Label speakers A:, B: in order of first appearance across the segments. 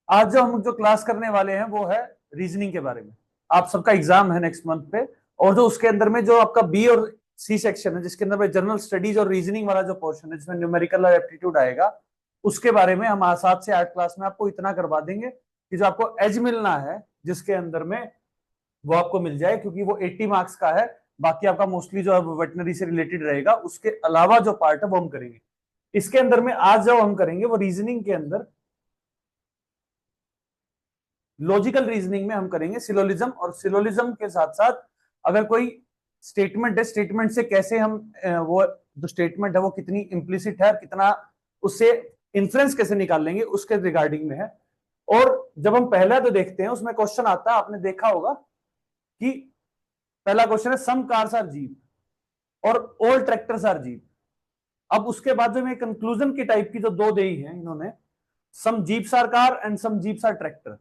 A: आज जो क्लास करने वाले हैं वो है रीजनिंग के बारे में। आप सबका एग्जाम है नेक्स्ट मंथ पे, और जो उसके अंदर में जो आपका बी और सी सेक्शन है, जिसके अंदर में जनरल स्टडीज और रीजनिंग वाला जो पोर्शन है, जिसमें न्यूमेरिकल और एप्टीट्यूड आएगा, उसके बारे में हम आज 7 से 8 क्लास में आपको इतना करवा देंगे कि जो आपको एज मिलना है जिसके अंदर में, वो आपको मिल जाए, क्योंकि वो 80 मार्क्स का है। बाकी आपका मोस्टली जो है वेटनरी से रिलेटेड रहेगा, उसके अलावा जो पार्ट है वो हम करेंगे इसके अंदर में। आज जो हम करेंगे वो रीजनिंग के अंदर लॉजिकल रीजनिंग में हम करेंगे सिलोलिज्म, और सिलोलिज्म के साथ साथ अगर कोई स्टेटमेंट है, स्टेटमेंट से कैसे हम वो जो स्टेटमेंट है वो कितनी इंप्लिसिट है और कितना उससे इन्फ्लुएंस कैसे निकाल लेंगे उसके रिगार्डिंग में है। और जब हम पहला तो देखते हैं, उसमें क्वेश्चन आता है, आपने देखा होगा कि पहला क्वेश्चन है सम कार्स आर जीप और ऑल ट्रैक्टर्स आर जीप। अब उसके बाद जो में कंक्लूजन की टाइप की जो दो दी है इन्होंने, some jeeps are car and some jeeps are tractor.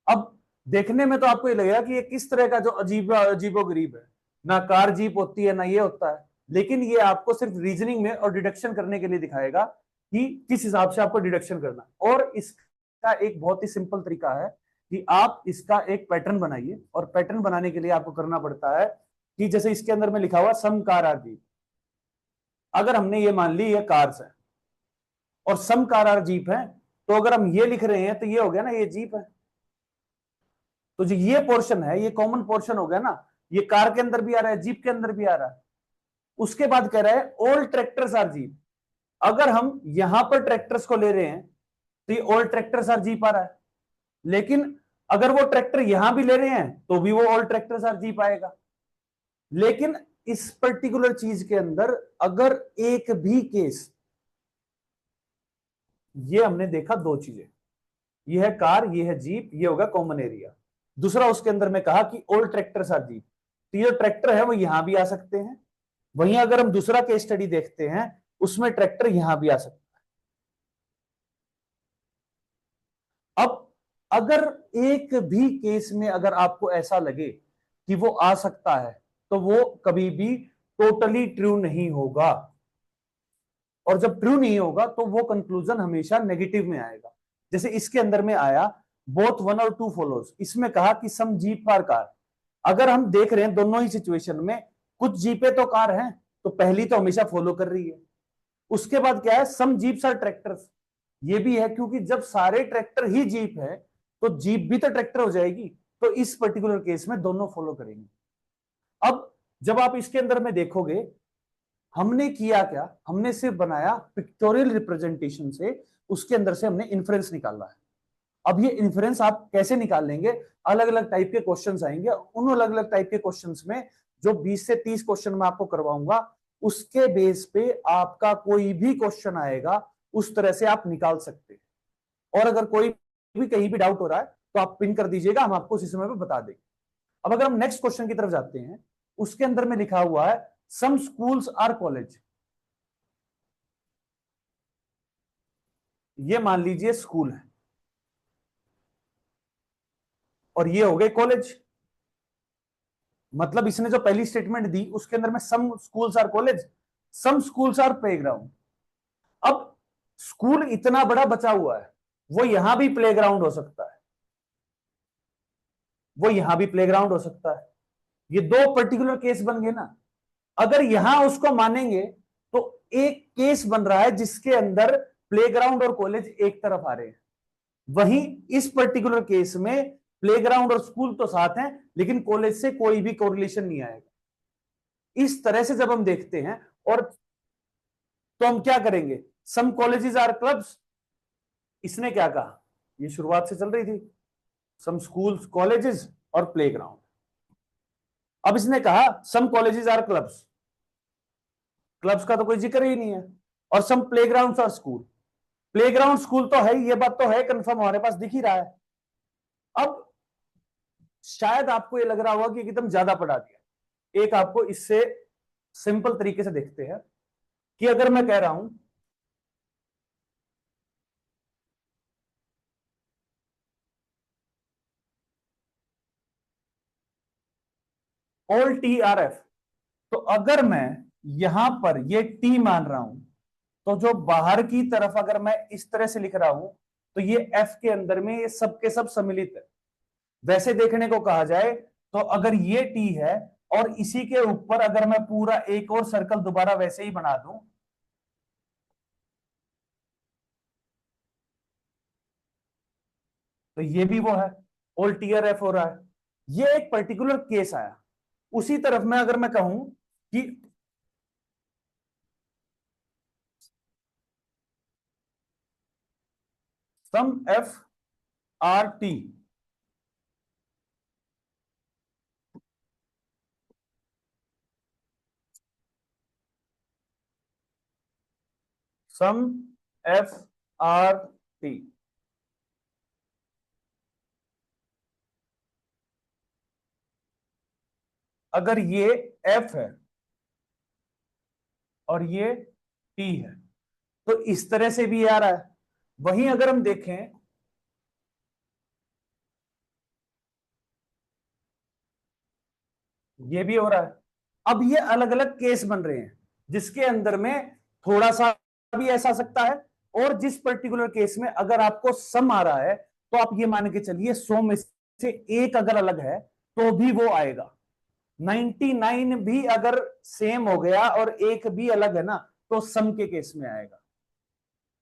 A: अब देखने में तो आपको ये लगेगा कि ये किस तरह का जो अजीबो गरीब है, ना कार जीप होती है ना ये होता है, लेकिन ये आपको सिर्फ रीजनिंग में और डिडक्शन करने के लिए दिखाएगा कि किस हिसाब से आपको डिडक्शन करना। और इसका एक बहुत ही सिंपल तरीका है कि आप इसका एक पैटर्न बनाइए, और पैटर्न बनाने के लिए आपको करना पड़ता है कि जैसे इसके अंदर में लिखा हुआ सम कार आर जीप, अगर हमने ये मान ली ये कार्स है और सम कार आर जीप है, तो अगर हम ये लिख रहे हैं तो ये हो गया ना ये जीप है। तो जो ये पोर्शन है ये कॉमन पोर्शन हो गया ना, ये कार के अंदर भी आ रहा है, जीप के अंदर भी आ रहा है। उसके बाद कह रहा है ऑल ट्रैक्टर्स आर जीप। अगर हम यहां पर ट्रैक्टर्स को ले रहे हैं तो ये ऑल ट्रैक्टर्स आर जीप आ रहा है, लेकिन अगर वो ट्रैक्टर यहां भी ले रहे हैं तो भी वो ऑल ट्रैक्टर्स आर जीप आएगा। लेकिन इस पर्टिकुलर चीज के अंदर अगर एक भी केस, ये हमने देखा दो चीजें, ये है कार, ये है जीप, ये होगा कॉमन एरिया। दूसरा उसके अंदर में कहा कि ऑल ट्रैक्टर्स आर जीप, तो ये ट्रैक्टर है वो यहां भी आ सकते हैं। वहीं अगर हम दूसरा केस स्टडी देखते हैं, उसमें ट्रैक्टर यहां भी आ सकता है। अब अगर एक भी केस में अगर आपको ऐसा लगे कि वो आ सकता है, तो वो कभी भी टोटली ट्रू नहीं होगा, और जब ट्रू नहीं होगा तो वो कंक्लूजन हमेशा नेगेटिव में आएगा। जैसे इसके अंदर में आया बोथ वन और टू फॉलोज, इसमें कहा कि सम जीप आर कार। अगर हम देख रहे हैं दोनों ही सिचुएशन में कुछ जीपे तो कार हैं, तो पहली तो हमेशा फॉलो कर रही है। उसके बाद क्या है, सम जीप्स आर ट्रैक्टर्स, ये भी है, क्योंकि जब सारे ट्रैक्टर ही जीप है तो जीप भी तो ट्रैक्टर हो जाएगी, तो इस पर्टिकुलर केस में दोनों फॉलो करेंगे। अब जब आप इसके अंदर में देखोगे, हमने किया क्या, हमने सिर्फ बनाया पिक्टोरियल रिप्रेजेंटेशन से, उसके अंदर से हमने इन्फ्रेंस निकाला है। अब ये इन्फ्रेंस आप कैसे निकाल लेंगे, अलग अलग टाइप के क्वेश्चंस आएंगे, उन अलग अलग टाइप के क्वेश्चंस में जो 20 से 30 क्वेश्चन मैं आपको करवाऊंगा, उसके बेस पे आपका कोई भी क्वेश्चन आएगा उस तरह से आप निकाल सकते हैं। और अगर कोई भी कहीं भी डाउट हो रहा है तो आप पिन कर दीजिएगा, हम आपको उसी समय पे बता देंगे। अब अगर हम नेक्स्ट क्वेश्चन की तरफ जाते हैं, उसके अंदर में लिखा हुआ है सम स्कूल्स आर कॉलेज। ये मान लीजिए स्कूल है और ये हो गए कॉलेज। मतलब इसने जो पहली स्टेटमेंट दी उसके अंदर में some schools are college, some schools are playground. अब स्कूल इतना बड़ा बचा हुआ है, वो यहां भी प्लेग्राउंड हो सकता है, वो यहां भी प्लेग्राउंड हो सकता है। ये दो पर्टिकुलर केस बन गए ना। अगर यहां उसको मानेंगे तो एक केस बन रहा है जिसके अंदर प्लेग्राउंड और कॉलेज एक तरफ आ रहे हैं। वहीं इस पर्टिकुलर केस में प्लेग्राउंड और स्कूल तो साथ हैं, लेकिन कॉलेज से कोई भी कोरिलेशन नहीं आएगा। इस तरह से जब हम देखते हैं, और तो हम क्या करेंगे, सम कॉलेजेस आर क्लब्स। इसने क्या कहा, ये शुरुआत से चल रही थी, सम स्कूल्स कॉलेजेस और प्लेग्राउंड। अब इसने कहा सम कॉलेजेस आर क्लब्स, क्लब्स का तो कोई जिक्र ही नहीं है, और सम प्लेग्राउंड्स और स्कूल। प्लेग्राउंड स्कूल तो है, ये बात तो है कंफर्म, हमारे पास दिख ही रहा है। अब शायद आपको ये लग रहा होगा कि एकदम ज्यादा पढ़ा दिया। एक आपको इससे सिंपल तरीके से देखते हैं कि अगर मैं कह रहा हूं ऑल टी आर एफ, तो अगर मैं यहां पर ये टी मान रहा हूं, तो जो बाहर की तरफ अगर मैं इस तरह से लिख रहा हूं तो ये एफ के अंदर में ये सब के सब सम्मिलित है। वैसे देखने को कहा जाए तो अगर ये टी है और इसी के ऊपर अगर मैं पूरा एक और सर्कल दोबारा वैसे ही बना दूं, तो ये भी वो है, ऑल टीयर एफ हो रहा है। ये एक पर्टिकुलर केस आया। उसी तरफ में अगर मैं कहूं कि सम एफ आर टी, सम एफ आर टी, अगर ये एफ है और ये टी है तो इस तरह से भी आ रहा है। वहीं अगर हम देखें, ये भी हो रहा है। अब ये अलग अलग केस बन रहे हैं जिसके अंदर में थोड़ा सा भी ऐसा आ सकता है, और जिस पर्टिकुलर केस में अगर आपको सम आ रहा है तो आप ये मान के चलिए 100 में से एक अगर अलग है तो भी वो आएगा। 99 भी अगर सेम हो गया और एक भी अलग है ना तो सम के केस में आएगा।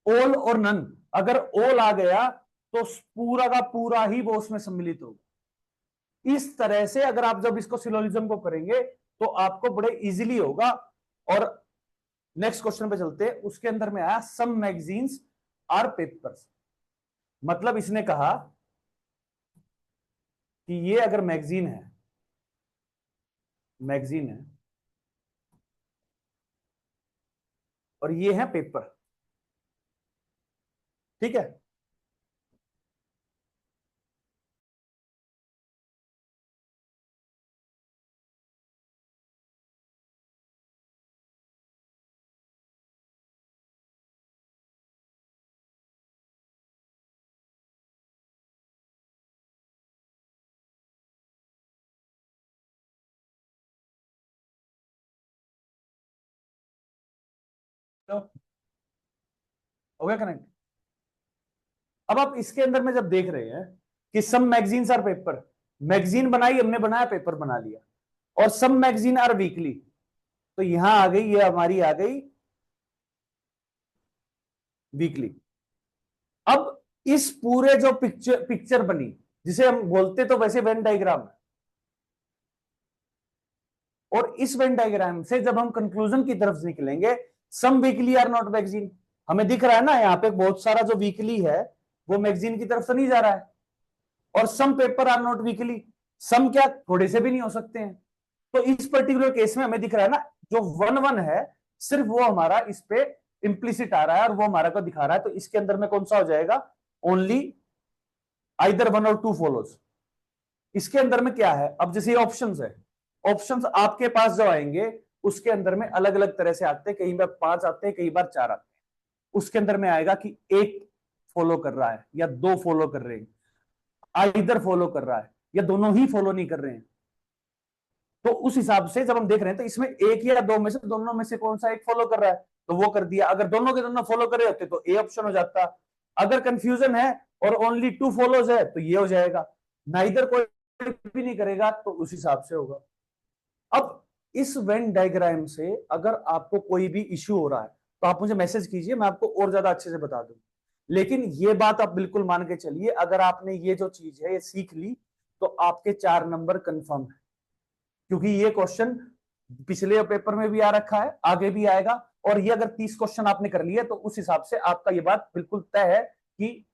A: ऑल और नन, अगर ऑल आ गया तो पूरा का पूरा ही वो उसमें सम्मिलित होगा। इस तरह से अगर आप जब इसको सिलोजिज्म को करेंगे तो आपको बड़े इजीली होगा। और नेक्स्ट क्वेश्चन पे चलते हैं। उसके अंदर में आया सम मैगजीन्स आर पेपर्स। मतलब इसने कहा कि ये अगर मैगजीन है, मैगजीन है और ये है पेपर, ठीक है। तो हो गया कनेक्ट। अब आप इसके अंदर में जब देख रहे हैं कि सम मैगजीन्स आर पेपर, मैगजीन बनाई हमने, बनाया, पेपर बना लिया, और सम मैगजीन आर वीकली, तो यहां आ गई, ये हमारी आ गई वीकली। अब इस पूरे जो पिक्चर पिक्चर बनी, जिसे हम बोलते तो वैसे वेन डायग्राम है, और इस वेन डायग्राम से जब हम कंक्लूजन की तरफ निकलेंगे, सम वीकली आर नॉट मैगजीन, हमें दिख रहा है ना यहाँ पे बहुत सारा जो वीकली है वो मैगजीन की तरफ से नहीं जा रहा है, और सम पेपर आर नॉट वीकली, सम क्या थोड़े से भी नहीं हो सकते हैं। तो इस पर्टिकुलर केस में हमें दिख रहा है ना, जो वन वन है सिर्फ वो हमारा इस पे इंप्लिसिट आ रहा है और वो हमारा को दिखा रहा है। तो इसके अंदर में कौन सा हो जाएगा, ओनली आइदर वन और टू फॉलोज। इसके अंदर में क्या है, अब जैसे ऑप्शंस है, ऑप्शंस आपके पास जो आएंगे उसके अंदर में अलग अलग तरह से आते हैं, कई बार 5 आते हैं, कई बार 4 आते हैं। उसके अंदर में आएगा कि एक फॉलो कर रहा है या दो फॉलो कर रहे हैं, आइदर फॉलो कर रहा है या दोनों ही फॉलो नहीं कर रहे हैं। तो उस हिसाब से जब हम देख रहे हैं तो इसमें एक या दो में से, दोनों में से कौन सा एक फॉलो कर रहा है, तो वो कर दिया। अगर दोनों के दोनों फॉलो कर रहे होते तो ए ऑप्शन हो जाता। अगर कंफ्यूजन है और ओनली टू फॉलोज है तो ये हो जाएगा। नाइदर कोई भी नहीं करेगा तो उस हिसाब से होगा। अब इस वेन डायग्राम से अगर आपको कोई भी इश्यू हो रहा है तो आप मुझे मैसेज कीजिए, मैं आपको और ज्यादा अच्छे से बता दूं। लेकिन ये बात आप बिल्कुल मान के चलिए, अगर आपने ये जो चीज है ये सीख ली तो आपके 4 नंबर कंफर्म है, क्योंकि ये क्वेश्चन पिछले पेपर में भी आ रखा है, आगे भी आएगा। और ये अगर 30 क्वेश्चन आपने कर लिए तो उस हिसाब से आपका ये बात बिल्कुल तय है कि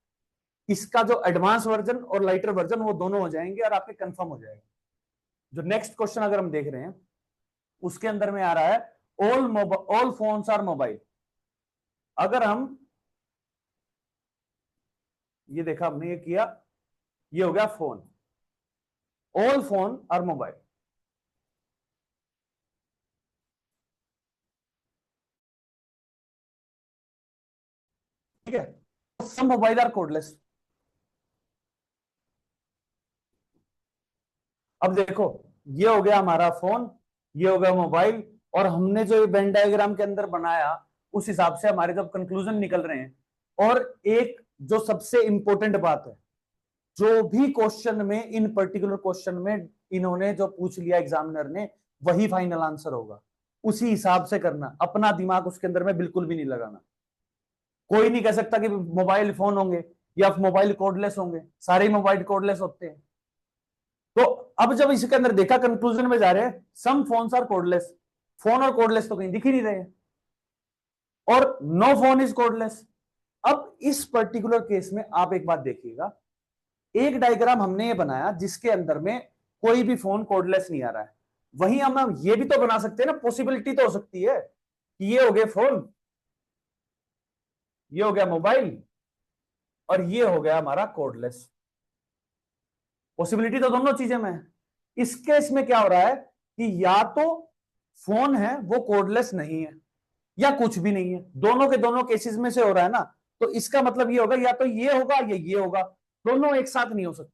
A: इसका जो एडवांस वर्जन और लाइटर वर्जन वो दोनों हो जाएंगे और आपके कंफर्म हो जाएगा। जो नेक्स्ट क्वेश्चन अगर हम देख रहे हैं उसके अंदर में आ रहा है ऑल फोन्स आर मोबाइल। अगर हम ये देखा, हमने ये किया, ये हो गया phone, all phone are mobile, ठीक है। Some mobile are cordless. अब देखो, ये हो गया हमारा फोन, ये हो गया मोबाइल, और हमने जो वेन डायग्राम के अंदर बनाया उस हिसाब से हमारे जब कंक्लूजन निकल रहे हैं, और एक जो सबसे इंपॉर्टेंट बात है, जो भी क्वेश्चन में, इन पर्टिकुलर क्वेश्चन में इन्होंने जो पूछ लिया एग्जामिनर ने, वही फाइनल आंसर होगा। उसी हिसाब से करना, अपना दिमाग उसके अंदर में बिल्कुल भी नहीं लगाना। कोई नहीं कह सकता कि मोबाइल फोन होंगे या मोबाइल कोडलेस होंगे, सारे मोबाइल कोडलेस होते हैं। तो अब जब इसके अंदर देखा, कंक्लूजन में जा रहे हैं, सम फोन्स आर कोडलेस, फोन और कोडलेस तो कहीं दिख ही नहीं रहे, और नो फोन इज कोडलेस। अब इस पर्टिकुलर केस में आप एक बात देखिएगा, एक डायग्राम हमने ये बनाया जिसके अंदर में कोई भी फोन कोडलेस नहीं आ रहा है। वहीं हम ये भी तो बना सकते हैं ना, पॉसिबिलिटी तो हो सकती है कि ये हो गया फोन, ये हो गया मोबाइल, और ये हो गया हमारा कोडलेस। पॉसिबिलिटी तो दोनों चीजें में है। इस केस में क्या हो रहा है कि या तो फोन है वो कोडलेस नहीं है, या कुछ भी नहीं है, दोनों के दोनों केसेस में से हो रहा है ना। तो इसका मतलब ये होगा या तो ये होगा या ये होगा, दोनों एक साथ नहीं हो सकते।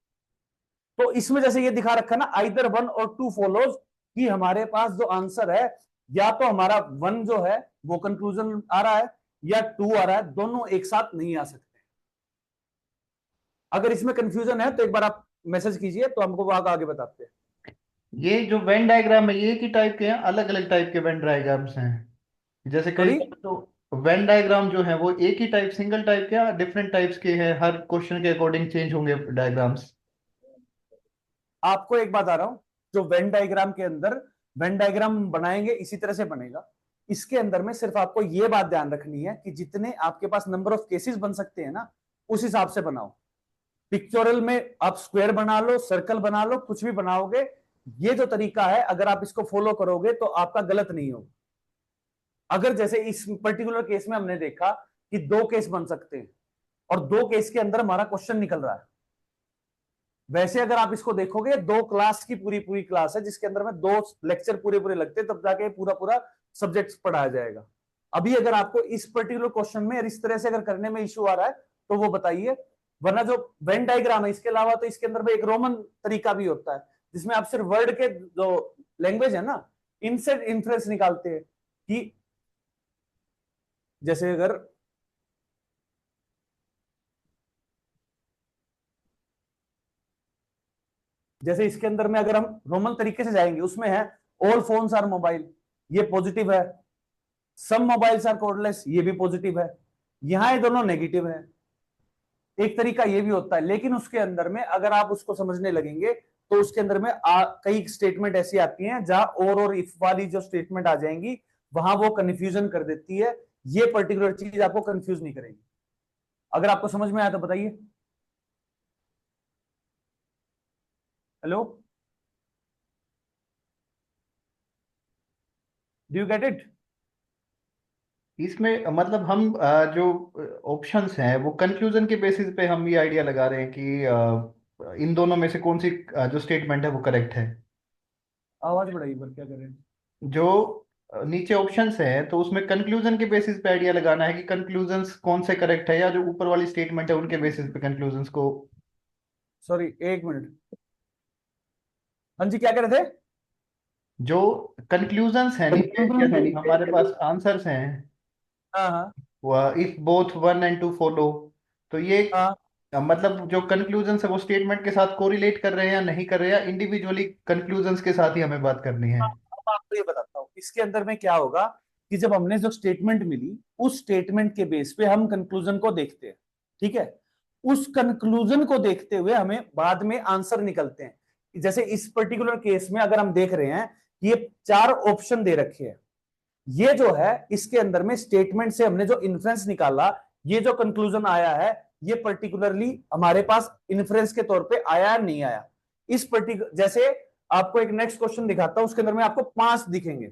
A: तो इसमें जैसे ये दिखा रखा है ना, आइदर वन और टू फॉलोज, कि हमारे पास जो आंसर है, या तो हमारा वन जो है वो कंक्लूजन आ रहा है, या टू आ रहा है, दोनों एक साथ नहीं आ सकते। अगर इसमें कंफ्यूजन है तो एक बार आप मैसेज कीजिए, तो हमको वो आगे बताते हैं।
B: ये जो वेन डायग्राम है ये एक ही टाइप के हैं, अलग अलग टाइप के वेन डायग्राम्स हैं? जैसे कई
A: सॉरी,
B: बार तो वेन डायग्राम जो है वो एक ही टाइप, सिंगल टाइप के, डिफरेंट टाइप्स के हैं, हर क्वेश्चन के अकॉर्डिंग चेंज होंगे डायग्राम्स?
A: आपको एक बात आ रहा हूं, जो वेन डायग्राम के अंदर, वेन डायग्राम बनाएंगे इसी तरह से बनेगा। इसके अंदर में सिर्फ आपको यह बात ध्यान रखनी है कि जितने आपके पास नंबर ऑफ केसेस बन सकते हैं ना, उस हिसाब से बनाओ। पिक्चोरल में आप स्क्वायर बना लो, सर्कल बना लो, कुछ भी बनाओगे, ये जो तरीका है अगर आप इसको फॉलो करोगे तो आपका गलत नहीं होगा। अगर जैसे इस पर्टिकुलर केस में हमने देखा कि दो केस बन सकते हैं, और दो केस के अंदर हमारा क्वेश्चन निकल रहा है, वैसे अगर आप इसको देखोगे, दो क्लास की पूरी पूरी क्लास है जिसके अंदर में दो लेक्चर पूरे पूरे लगते हैं, तब जाके पूरा पूरा सब्जेक्ट पढ़ाया जाएगा। अभी अगर आपको इस पर्टिकुलर क्वेश्चन में इस तरह से अगर करने में इश्यू आ रहा है तो वो बताइए। वरना जो वेन डायग्राम है, इसके अलावा तो इसके अंदर में एक रोमन तरीका भी होता है, जिसमें आप सिर्फ वर्ड के जो लैंग्वेज है ना, इनसे इंफरेंस निकालते हैं कि जैसे अगर, जैसे इसके अंदर में अगर हम रोमन तरीके से जाएंगे, उसमें है ऑल फोन्स आर मोबाइल, ये पॉजिटिव है। सम मोबाइल्स आर कोडलेस, ये भी पॉजिटिव है। यहां ये दोनों नेगेटिव है। एक तरीका ये भी होता है, लेकिन उसके अंदर में अगर आप उसको समझने लगेंगे तो उसके अंदर में कई स्टेटमेंट ऐसी आती हैं जहां और इफ वाली जो स्टेटमेंट आ जाएंगी, वहां वो कंफ्यूजन कर देती है। ये पर्टिकुलर चीज आपको कंफ्यूज नहीं करेगी। अगर आपको समझ में आया तो बताइए। Hello, do you get it?
B: इसमें मतलब हम जो ऑप्शंस हैं वो कंक्लूजन के बेसिस पे हम ये आइडिया लगा रहे हैं कि इन दोनों में से कौन सी जो स्टेटमेंट है वो करेक्ट है।
A: आवाज बढ़ाइए, पर क्या करें।
B: जो नीचे ऑप्शंस हैं तो उसमें कंक्लूजन के बेसिस पे आइडिया लगाना है कि कंक्लूजन्स कौन से करेक्ट है, या जो ऊपर वाली स्टेटमेंट है उनके बेसिस पे कंक्लूजन्स को।
A: सॉरी, एक मिनट। हाँ जी, क्या कह रहे थे?
B: जो कंक्लूजन्स हैं नीचे, जैसे हमारे पास आंसर्स हैं,
A: हाँ हाँ
B: if both one and two follow, तो ये
A: हाँ।
B: मतलब जो कंक्लूजन्स है वो स्टेटमेंट के साथ कोरिलेट कर रहे हैं या नहीं कर रहे हैं, या इंडिविजुअली कंक्लूजन्स के साथ ही हमें बात करनी है?
A: अब आपको ये बताता हूँ, इसके अंदर में क्या होगा कि जब हमने जो स्टेटमेंट मिली, उस स्टेटमेंट के बेस पे हम कंक्लूजन को देखते हैं। ठीक है, उस कंक्लूजन को देखते हुए हमें बाद में आंसर निकलते हैं। जैसे इस पर्टिकुलर केस में अगर हम देख रहे हैं कि ये चार ऑप्शन दे रखे हैं, ये जो है इसके अंदर में स्टेटमेंट से हमने जो इन्फ्रेंस निकाला, ये जो कंक्लूजन आया है, ये पर्टिकुलरली हमारे पास इन्फ्रेंस के तौर पे आया नहीं आया। इस पर्टिकुलर, जैसे आपको एक नेक्स्ट क्वेश्चन दिखाता हूं, उसके अंदर में आपको पांच दिखेंगे।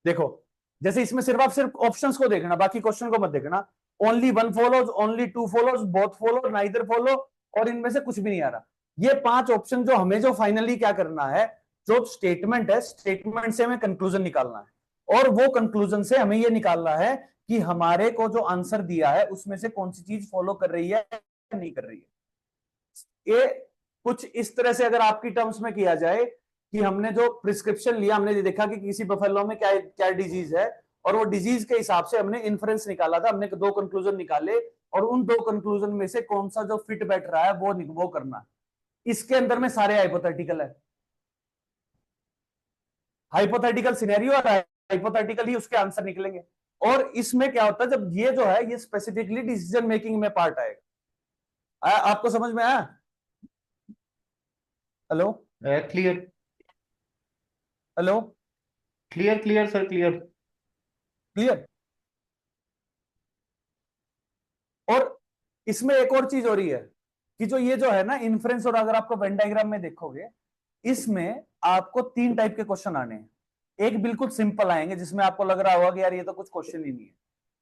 A: देखो, जैसे इसमें सिर्फ आप सिर्फ ऑप्शंस को देखना, बाकी क्वेश्चन को मत देखना। Only one follows, only two follows, both follow, neither follow, और इनमें से कुछ भी नहीं आ रहा। ये पांच ऑप्शन जो हमें जो फाइनली क्या करना है, जो स्टेटमेंट है, स्टेटमेंट से हमें कंक्लूजन निकालना है, और वो कंक्लूजन से हमें ये निकालना है कि हमारे को जो आंसर दिया है उसमें से कौन सी चीज फॉलो कर रही है, नहीं कर रही है। ये कुछ इस तरह से अगर आपकी टर्म्स में किया जाए कि हमने जो प्रिस्क्रिप्शन लिया, हमने ये देखा कि किसी बफेलो में क्या क्या डिजीज है, और वो डिजीज के हिसाब से हमने इन्फ्रेंस निकाला था, हमने दो कंक्लूजन निकाले, और उन दो कंक्लूजन में से कौन सा जो फिट बैठ रहा है वो करना। इसके अंदर में सारे हाइपोथेटिकल है, हाइपोथेटिकल सिनेरियो और हाइपोथेटिकल ही उसके आंसर निकलेंगे। और इसमें क्या होता है, जब ये जो है ये स्पेसिफिकली डिसीजन मेकिंग में पार्ट आएगा। आपको समझ में आया? Hello?
B: Clear
A: hello?
B: Clear clear sir, clear.
A: Clear? और इसमें एक और चीज हो रही है कि जो ये जो है ना इन्फ्रेंस, और अगर आपको वेन डायग्राम में देखोगे, इसमें आपको तीन टाइप के क्वेश्चन आने हैं। एक बिल्कुल सिंपल आएंगे जिसमें आपको लग रहा होगा कि यार ये तो कुछ क्वेश्चन ही नहीं है।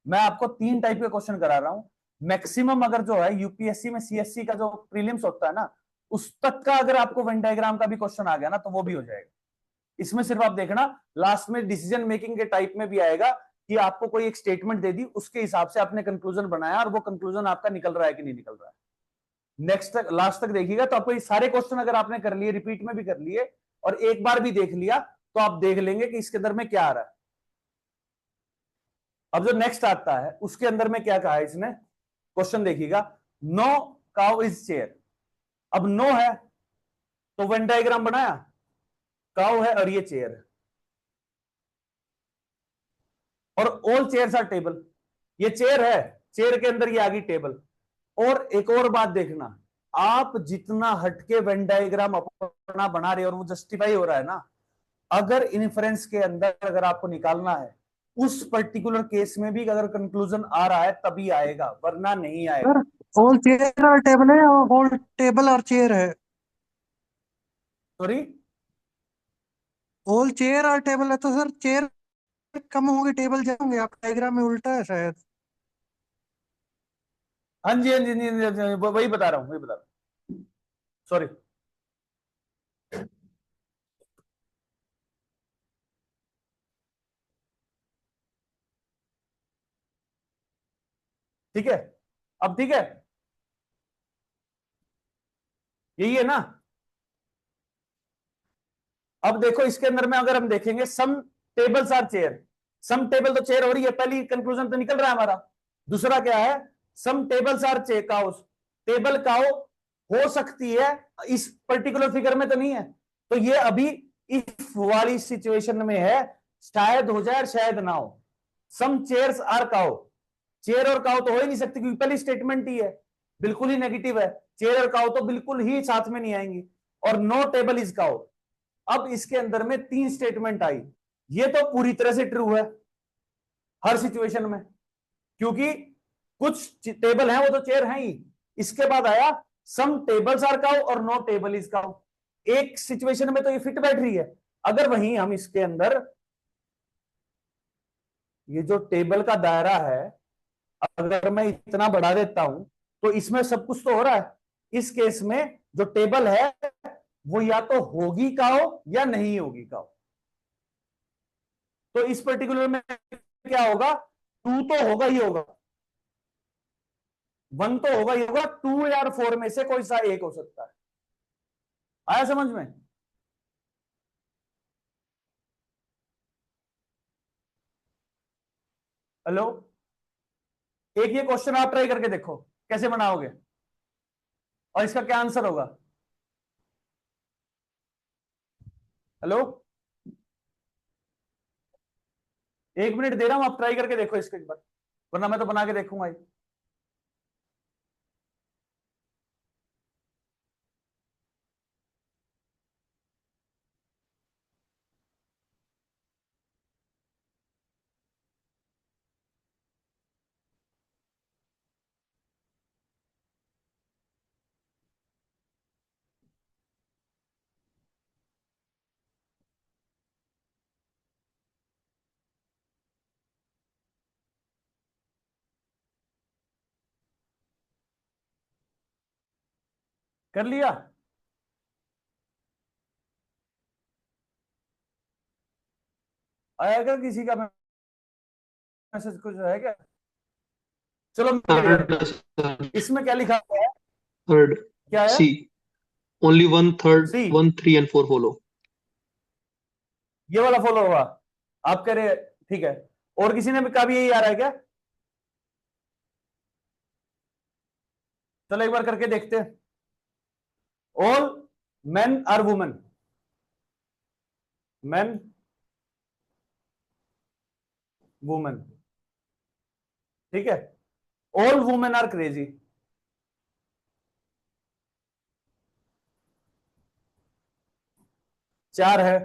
A: मैं आपको तीन टाइप के क्वेश्चन करा रहा हूं। मैक्सिमम अगर जो है यूपीएससी में सीएससी का जो प्रीलिम्स होता है ना, उस तक का अगर आपको वेन डायग्राम का भी क्वेश्चन आ गया ना तो वो भी हो जाएगा। इसमें सिर्फ आप देखना लास्ट में डिसीजन मेकिंग के टाइप में भी आएगा कि आपको कोई एक स्टेटमेंट दे दी, उसके हिसाब से आपने कंक्लूजन बनाया और वो कंक्लूजन आपका निकल रहा है कि नहीं निकल रहा है। नेक्स्ट तक लास्ट तक देखिएगा तो आपको ये सारे क्वेश्चन अगर आपने कर लिए, रिपीट में भी कर लिए और एक बार भी देख लिया, तो आप देख लेंगे कि इसके अंदर में क्या आ रहा है। अब जो नेक्स्ट आता है उसके अंदर में क्या कहा है इसने, क्वेश्चन देखिएगा, नो काउ इज चेयर। अब नो है तो वेन डायग्राम बनाया, काउ है और ये चेयर है, और ऑल चेयर्स आर टेबल। ये चेयर है, चेयर के अंदर ये आ गई टेबल। और एक और बात देखना, आप जितना हटके वेन डायग्राम अपना बना रहे हो और वो जस्टिफाई हो रहा है ना, अगर इन्फ्रेंस के अंदर अगर आपको निकालना है उस पर्टिकुलर केस में भी अगर कंक्लूजन आ रहा है तभी आएगा, वरना नहीं आएगा।
C: सर होल चेयर और टेबल है, और होल टेबल और चेयर है।
A: सॉरी?
C: होल चेयर और टेबल है तो सर चेयर कम होंगे टेबल जाएंगे, आप डायग्राम में उल्टा है शायद।
A: हाँ जी, हाँ जी, हाँ जी, वही बता रहा हूं, वही बता रहा हूं, सॉरी। ठीक है, अब ठीक है, यही है ना। अब देखो इसके अंदर में अगर हम देखेंगे some tables are chair, some table तो चेयर हो रही है, पहली कंक्लूजन तो निकल रहा है हमारा। दूसरा क्या है, सम टेबल्स आर चे काउस, टेबल काउ हो सकती है, इस पर्टिकुलर फिगर में तो नहीं है, तो ये अभी इफ वाली सिचुएशन में है, शायद हो जाए और शायद ना हो। सम चेयर्स आर काउ, चेयर और काउ तो हो ही नहीं सकती क्योंकि पहली स्टेटमेंट ही है, बिल्कुल ही नेगेटिव है, चेयर और काउ तो बिल्कुल ही साथ में नहीं आएंगी। और नो टेबल इज काउ, अब इसके अंदर में तीन स्टेटमेंट आई, ये तो पूरी तरह से ट्रू है हर सिचुएशन में, क्योंकि कुछ टेबल हैं वो तो चेयर हैं ही। इसके बाद आया सम टेबल्स आर काउ और नो टेबल इज काउ, एक सिचुएशन में तो ये फिट बैठ रही है। अगर वहीं हम इसके अंदर ये जो टेबल का दायरा है अगर मैं इतना बढ़ा देता हूं तो इसमें सब कुछ तो हो रहा है। इस केस में जो टेबल है वो या तो होगी काउ या नहीं होगी काउ। तो इस पर्टिकुलर में क्या होगा, टू तो होगा ही होगा, वन तो होगा ही होगा, टू या फोर में से कोई सा एक हो सकता है। आया समझ में? हेलो? एक ये क्वेश्चन आप ट्राई करके देखो कैसे बनाओगे और इसका क्या आंसर होगा। हेलो? एक मिनट दे रहा हूं, आप ट्राई करके देखो इसके एक बार, वरना मैं तो बना के देखूंगा ही। कर लिया? आया क्या किसी का मैसेज कुछ है क्या? चलो मिल गया।
D: Third, sir.
A: इसमें क्या लिखा हुआ है,
D: Third.
A: क्या है?
D: C. Only one third,
A: C?
D: 1, 3 and 4 follow.
A: ये वाला फॉलो हुआ, आप कह रहे ठीक है। और किसी ने भी कहा भी यही आ रहा है क्या? चलो एक बार करके देखते हैं। All men are women, men women, ठीक है। ऑल वुमेन आर क्रेजी, चार है।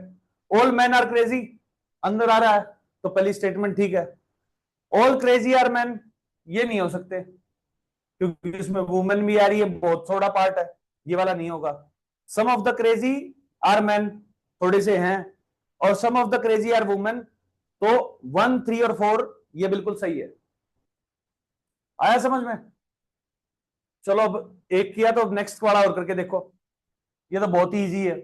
A: ऑल मैन आर क्रेजी अंदर आ रहा है, तो पहली स्टेटमेंट ठीक है। ऑल क्रेजी आर मैन, ये नहीं हो सकते क्योंकि इसमें वुमेन भी आ रही है, बहुत थोड़ा पार्ट है, ये वाला नहीं होगा। Some of the crazy are man, थोड़े से हैं, और some of the crazy are women, तो 1, 3 और 4 ये बिल्कुल सही है। आया समझ में? चलो अब एक किया तो अब नेक्स्ट वाला और करके देखो, ये तो बहुत ही इजी है।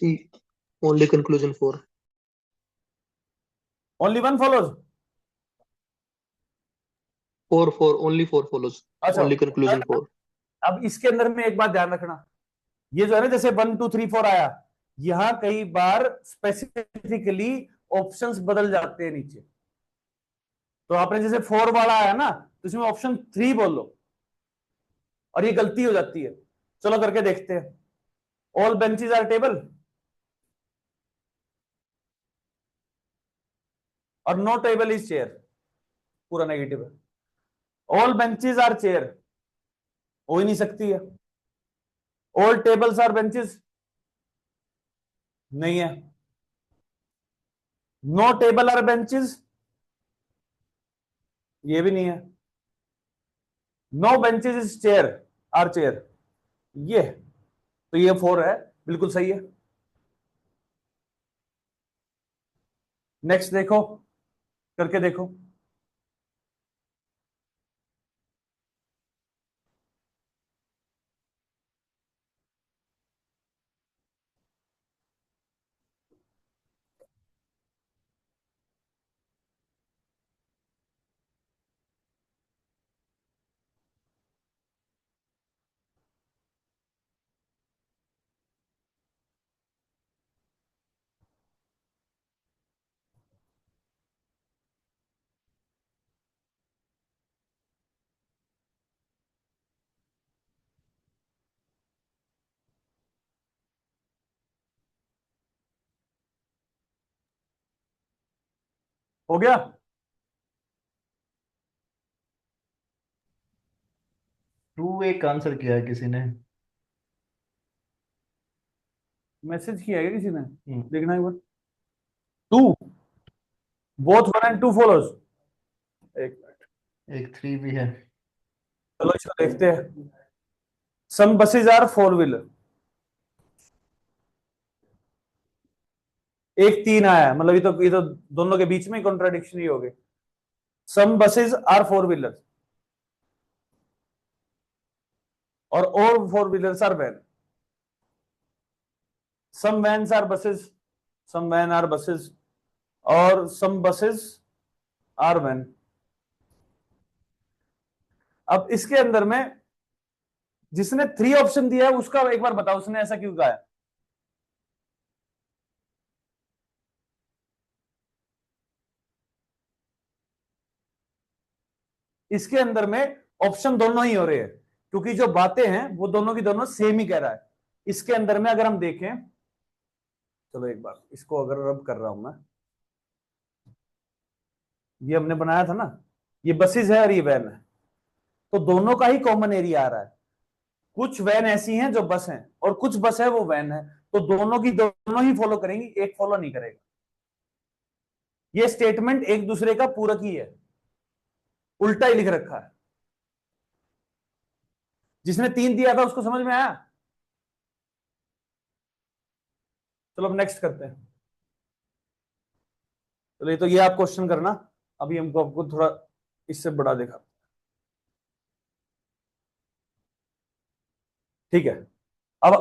D: See, only conclusion 4.
A: Only one follows,
D: 4, only 4 follows.
A: अच्छा।
D: Only conclusion 4.
A: अब इसके अंदर में एक बात ध्यान रखना, ये जो है ना जैसे 1, 2, 3, 4 आया, यहां कई बार स्पेसिफिकली ऑप्शंस बदल जाते हैं नीचे। तो आपने जैसे 4 वाला आया ना, तो इसमें ऑप्शन 3 बोल लो, और ये गलती हो जाती है। चलो करके देखते हैं। ऑल बेंचेस आर टेबल, और नो टेबल इज चेयर, पूरा नेगेटिव है। ऑल बेंचेस आर चेयर हो ही नहीं सकती है। ऑल टेबल्स आर बेंचेस नहीं है। नो टेबल आर बेंचेस, ये भी नहीं है। No benches is chair are chair, ये तो ये 4 है, बिल्कुल सही है। नेक्स्ट देखो, करके देखो। हो गया?
B: टू एक आंसर किया है किसी ने।
A: मैसेज किया है क्या किसी ने?
B: हम्म,
A: देखना एक बार। 2, बोथ 1 and 2 फॉलोज। एक मिनट,
B: एक 3 भी है।
A: चलो इसको देखते हैं। सम बसेज आर 4 व्हीलर, एक 3 आया है, मतलब ये तो दोनों के बीच में कॉन्ट्राडिक्शन ही हो गई। सम बसेज आर 4 व्हीलर, और all 4 wheelers are van. Some vans are buses, some van are buses, और सम बसेज आर वैन। अब इसके अंदर में जिसने 3 ऑप्शन दिया है उसका एक बार बताओ, उसने ऐसा क्यों कहा है? इसके अंदर में ऑप्शन दोनों ही हो रहे हैं, क्योंकि जो बातें हैं वो दोनों की दोनों सेम ही कह रहा है। इसके अंदर में अगर हम देखें, चलो एक बार इसको अगर रब कर रहा हूं मैं, ये हमने बनाया था ना, ये बसेस है और ये वैन है, तो दोनों का ही कॉमन एरिया आ रहा है। कुछ वैन ऐसी हैं जो बस हैं, और कुछ बस है वो वैन है, तो दोनों की दोनों ही फॉलो करेंगी, एक फॉलो नहीं करेगा। ये स्टेटमेंट एक दूसरे का पूरक ही है, उल्टा ही लिख रखा है। जिसने 3 दिया था उसको समझ में आया? चलो अब नेक्स्ट करते हैं। चलिए तो ये आप क्वेश्चन करना, अभी हमको आपको थोड़ा इससे बड़ा देखा, ठीक है। अब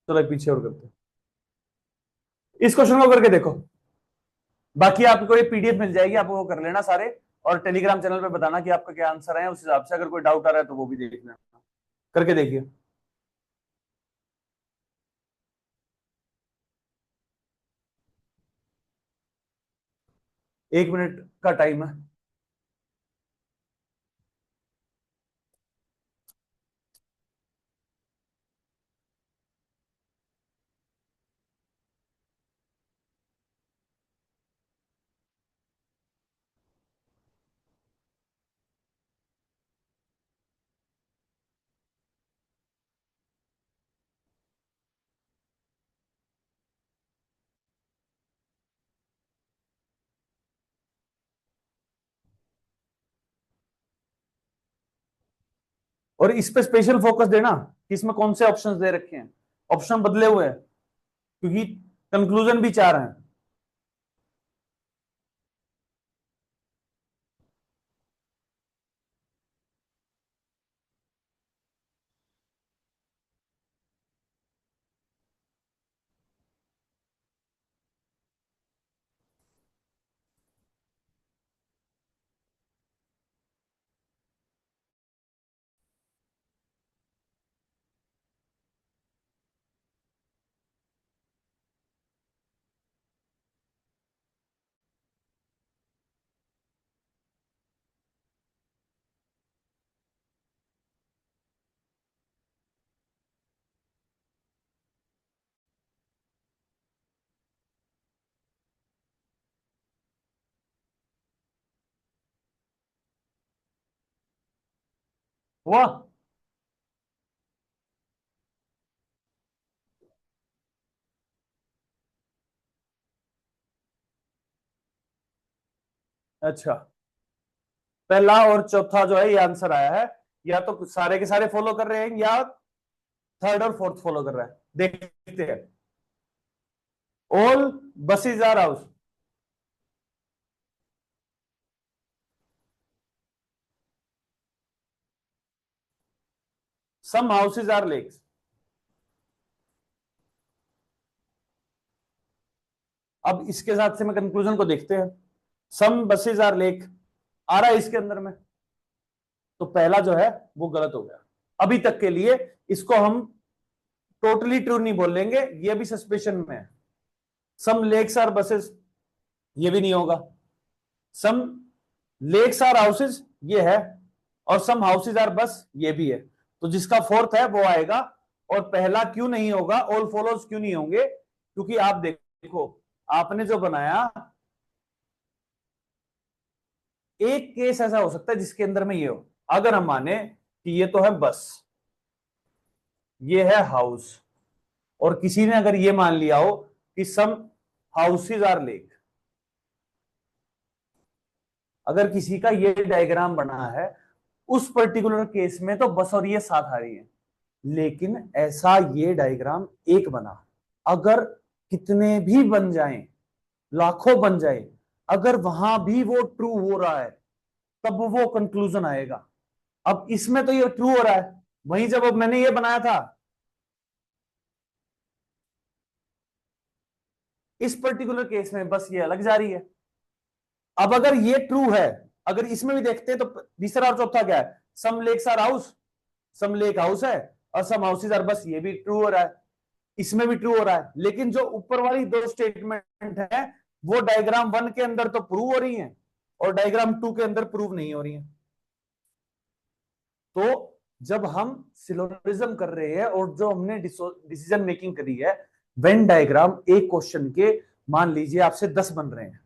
A: चलो पीछे और करते हैं, इस क्वेश्चन को करके देखो, बाकी आपको ये पीडीएफ मिल जाएगी, आप वो कर लेना सारे, और टेलीग्राम चैनल पे बताना कि आपका क्या आंसर है, उस हिसाब से अगर कोई डाउट आ रहा है तो वो भी देख लेना, करके देखिए। एक मिनट का टाइम है। और इस पे स्पेशल फोकस देना कि इसमें कौन से ऑप्शंस दे रखे हैं, ऑप्शन बदले हुए हैं क्योंकि कंक्लूजन भी 4 हैं। हुआ? अच्छा, पहला और चौथा जो है ये आंसर आया है, या तो सारे के सारे फॉलो कर रहे हैं या थर्ड और फोर्थ फॉलो कर रहा है, देखते हैं। All buses are house, some houses are lakes. अब इसके साथ से मैं कंक्लूजन को देखते हैं, सम बसेज आर लेक आ रहा है इसके अंदर में, तो पहला जो है वो गलत हो गया। अभी तक के लिए इसको हम टोटली ट्रू नहीं बोलेंगे, ये भी सस्पेशन में है। सम लेक्स आर बसेस, ये भी नहीं होगा। सम लेक्स आर हाउसेज ये है, और सम हाउसेज आर बस ये भी है, तो जिसका फोर्थ है वो आएगा। और पहला क्यों नहीं होगा, ऑल फॉलोज क्यों नहीं होंगे, क्योंकि आप देखो आपने जो बनाया, एक केस ऐसा हो सकता है जिसके अंदर में ये हो, अगर हम माने कि ये तो है बस, ये है हाउस, और किसी ने अगर ये मान लिया हो कि सम हाउसेज आर लेक, अगर किसी का ये डायग्राम बना है, उस पर्टिकुलर केस में तो बस और ये साथ आ रही है। लेकिन ऐसा ये डायग्राम एक बना, अगर कितने भी बन जाएं, लाखों बन जाए, अगर वहां भी वो ट्रू हो रहा है तब वो कंक्लूजन आएगा। अब इसमें तो ये ट्रू हो रहा है, वहीं जब अब मैंने ये बनाया था, इस पर्टिकुलर केस में बस ये अलग जा रही है। अब अगर ये ट्रू है, अगर इसमें भी देखते हैं तो तीसरा और चौथा क्या है, some lakes are house, some lake house है, और सम हाउसेज आर बस, ये भी ट्रू हो रहा है, इसमें भी ट्रू हो रहा है। लेकिन जो ऊपर वाली दो स्टेटमेंट है वो डायग्राम 1 के अंदर तो प्रूव हो रही है और डायग्राम 2 के अंदर प्रूव नहीं हो रही है। तो जब हम सिलोजिज्म कर रहे हैं और जो हमने डिसीजन मेकिंग करी है, वेन डायग्राम एक क्वेश्चन के मान लीजिए आपसे 10 बन रहे हैं,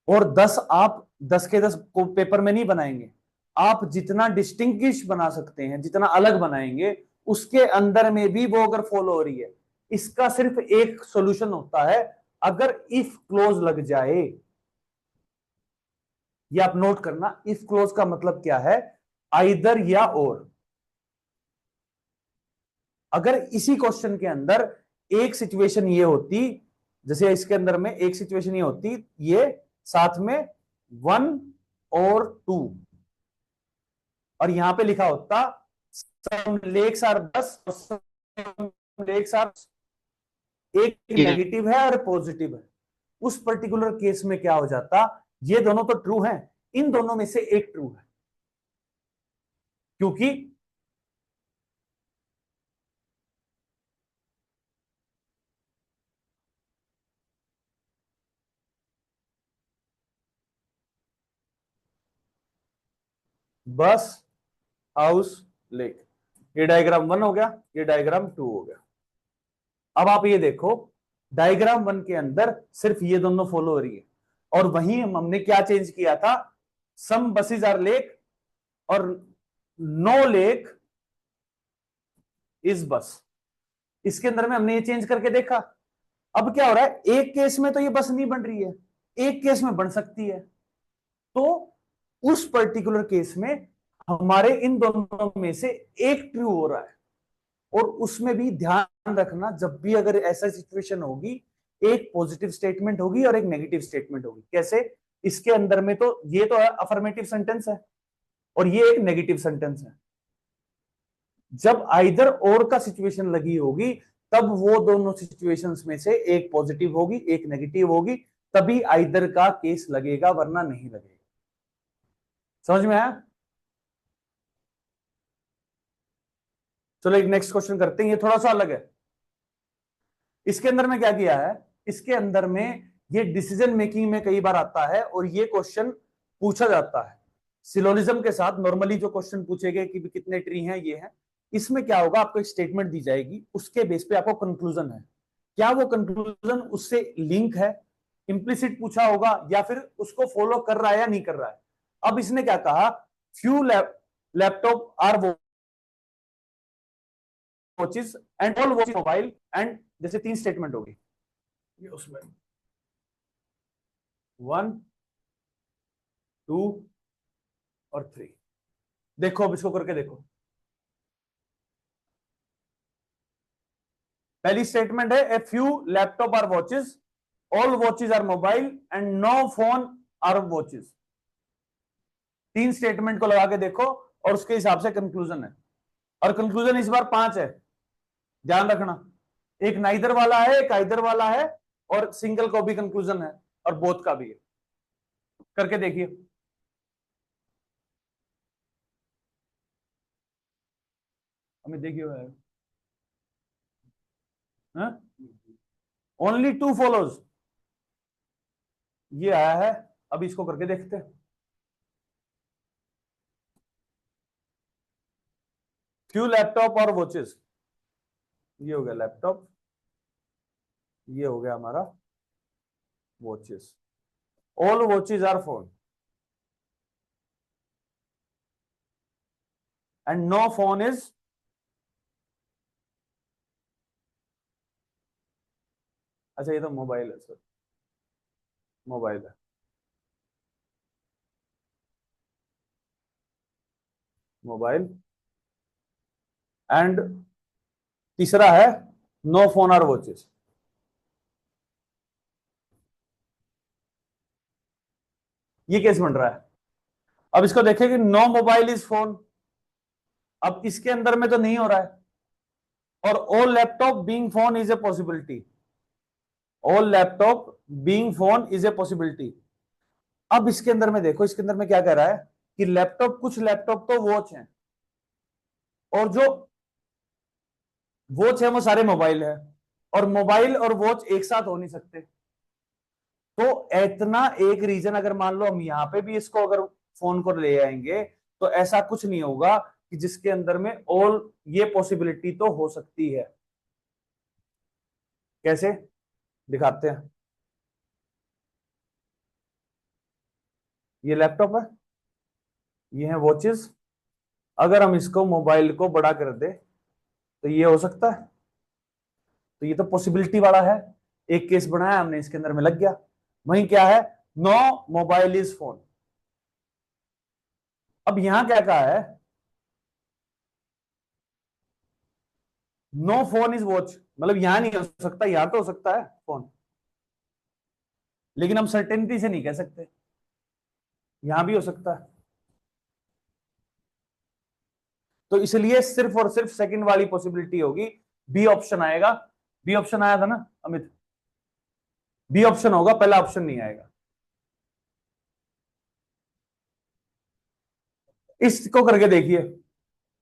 A: और 10 आप 10 के 10 को पेपर में नहीं बनाएंगे, आप जितना डिस्टिंग्विश बना सकते हैं, जितना अलग बनाएंगे, उसके अंदर में भी वो अगर फॉलो हो रही है। इसका सिर्फ एक सॉल्यूशन होता है, अगर इफ क्लोज लग जाए। ये आप नोट करना, इफ क्लोज का मतलब क्या है, आइदर या और। अगर इसी क्वेश्चन के अंदर एक सिचुएशन ये होती जैसे इसके अंदर में एक सिचुएशन ये होती, ये साथ में 1 और 2, और यहां पे लिखा होता सम लेक्स आर बस और सम लेक्स आर, एक
D: Yeah.
A: नेगेटिव है और पॉजिटिव है। उस पर्टिकुलर केस में क्या हो जाता, ये दोनों तो ट्रू हैं, इन दोनों में से एक ट्रू है, क्योंकि बस, हाउस, लेक, ये डायग्राम 1 हो गया, ये डायग्राम 2 हो गया। अब आप ये देखो, डायग्राम 1 के अंदर सिर्फ ये दोनों फॉलो हो रही है, और वहीं हमने क्या चेंज किया था, सम बसेस आर लेक और नो लेक इज बस। इसके अंदर में हमने ये चेंज करके देखा। अब क्या हो रहा है, एक केस में तो ये बस नहीं बन रही है, एक केस में बन सकती है, तो उस पर्टिकुलर केस में हमारे इन दोनों में से एक ट्रू हो रहा है। और उसमें भी ध्यान रखना, जब भी अगर ऐसा सिचुएशन होगी, एक पॉजिटिव स्टेटमेंट होगी और एक नेगेटिव स्टेटमेंट होगी। कैसे, इसके अंदर में तो ये तो अफर्मेटिव सेंटेंस है और ये एक नेगेटिव सेंटेंस है। जब आइदर और का सिचुएशन लगी होगी, तब वो दोनों सिचुएशंस में से एक पॉजिटिव होगी, एक नेगेटिव होगी, तभी आइदर का केस लगेगा, वरना नहीं लगेगा। समझ में आया? चलो एक नेक्स्ट क्वेश्चन करते हैं, ये थोड़ा सा अलग है। इसके अंदर में क्या किया है, इसके अंदर में ये डिसीजन मेकिंग में कई बार आता है और ये क्वेश्चन पूछा जाता है सिलोजिज्म के साथ। नॉर्मली जो क्वेश्चन पूछेगे कि कितने ट्री हैं, ये है, इसमें क्या होगा, आपको एक स्टेटमेंट दी जाएगी, उसके बेस पे आपको कंक्लूजन है, क्या वो कंक्लूजन उससे लिंक है, इंप्लिसिट पूछा होगा या फिर उसको फॉलो कर रहा है या नहीं कर रहा है। अब इसने क्या कहा, few laptop are watches and all watch mobile and, जैसे 3 स्टेटमेंट होगी ये उसमें 1 2 और 3। देखो अब इसको करके देखो। पहली स्टेटमेंट है, a few laptop are watches, all watches are mobile and no phone are watches. 3 statement को लगा के देखो और उसके हिसाब से कंक्लूजन है, और कंक्लूजन इस बार 5 है, ध्यान रखना। एक नाइदर वाला है, एक आइदर वाला है, और सिंगल को भी कंक्लूजन है, और बोथ का भी है। करके देखिए। हमें देखिए ओनली 2 फॉलोज, ये आया है। अब इसको करके देखते हैं। फ्यू लैपटॉप और वॉचेस, ये हो गया लैपटॉप, ये हो गया हमारा watches, all watches are phone and no phone is, अच्छा ये तो मोबाइल है सर, मोबाइल है, मोबाइल एंड तीसरा है नो फोन आर वॉचेस। ये केस बन रहा है। अब इसको देखें कि नो मोबाइल इज फोन, अब इसके अंदर में तो नहीं हो रहा है, और all laptop being phone is a possibility, all laptop being phone is a possibility. अब इसके अंदर में देखो, इसके अंदर में क्या कह रहा है कि लैपटॉप, कुछ लैपटॉप तो वॉच हैं, और जो वॉच है वो सारे मोबाइल है, और मोबाइल और वॉच एक साथ हो नहीं सकते। तो इतना एक रीजन, अगर मान लो हम यहां पे भी इसको अगर फोन को ले आएंगे, तो ऐसा कुछ नहीं होगा कि जिसके अंदर में ऑल, ये पॉसिबिलिटी तो हो सकती है। कैसे दिखाते हैं, ये लैपटॉप है, ये है वॉचेस, अगर हम इसको मोबाइल को बड़ा कर दे तो ये हो सकता है, तो ये तो पॉसिबिलिटी वाला है, एक केस बनाया हमने, इसके अंदर में लग गया। वहीं क्या है, नो मोबाइल इज फोन। अब यहां क्या कहा है, नो फोन इज वॉच, मतलब यहां नहीं हो सकता, यहां तो हो सकता है फोन। लेकिन हम सर्टेनिटी से नहीं कह सकते, यहां भी हो सकता है। तो इसलिए सिर्फ और सिर्फ सेकंड वाली पॉसिबिलिटी होगी, बी ऑप्शन आएगा। बी ऑप्शन आया था ना अमित, बी ऑप्शन होगा, पहला ऑप्शन नहीं आएगा। इसको करके देखिए,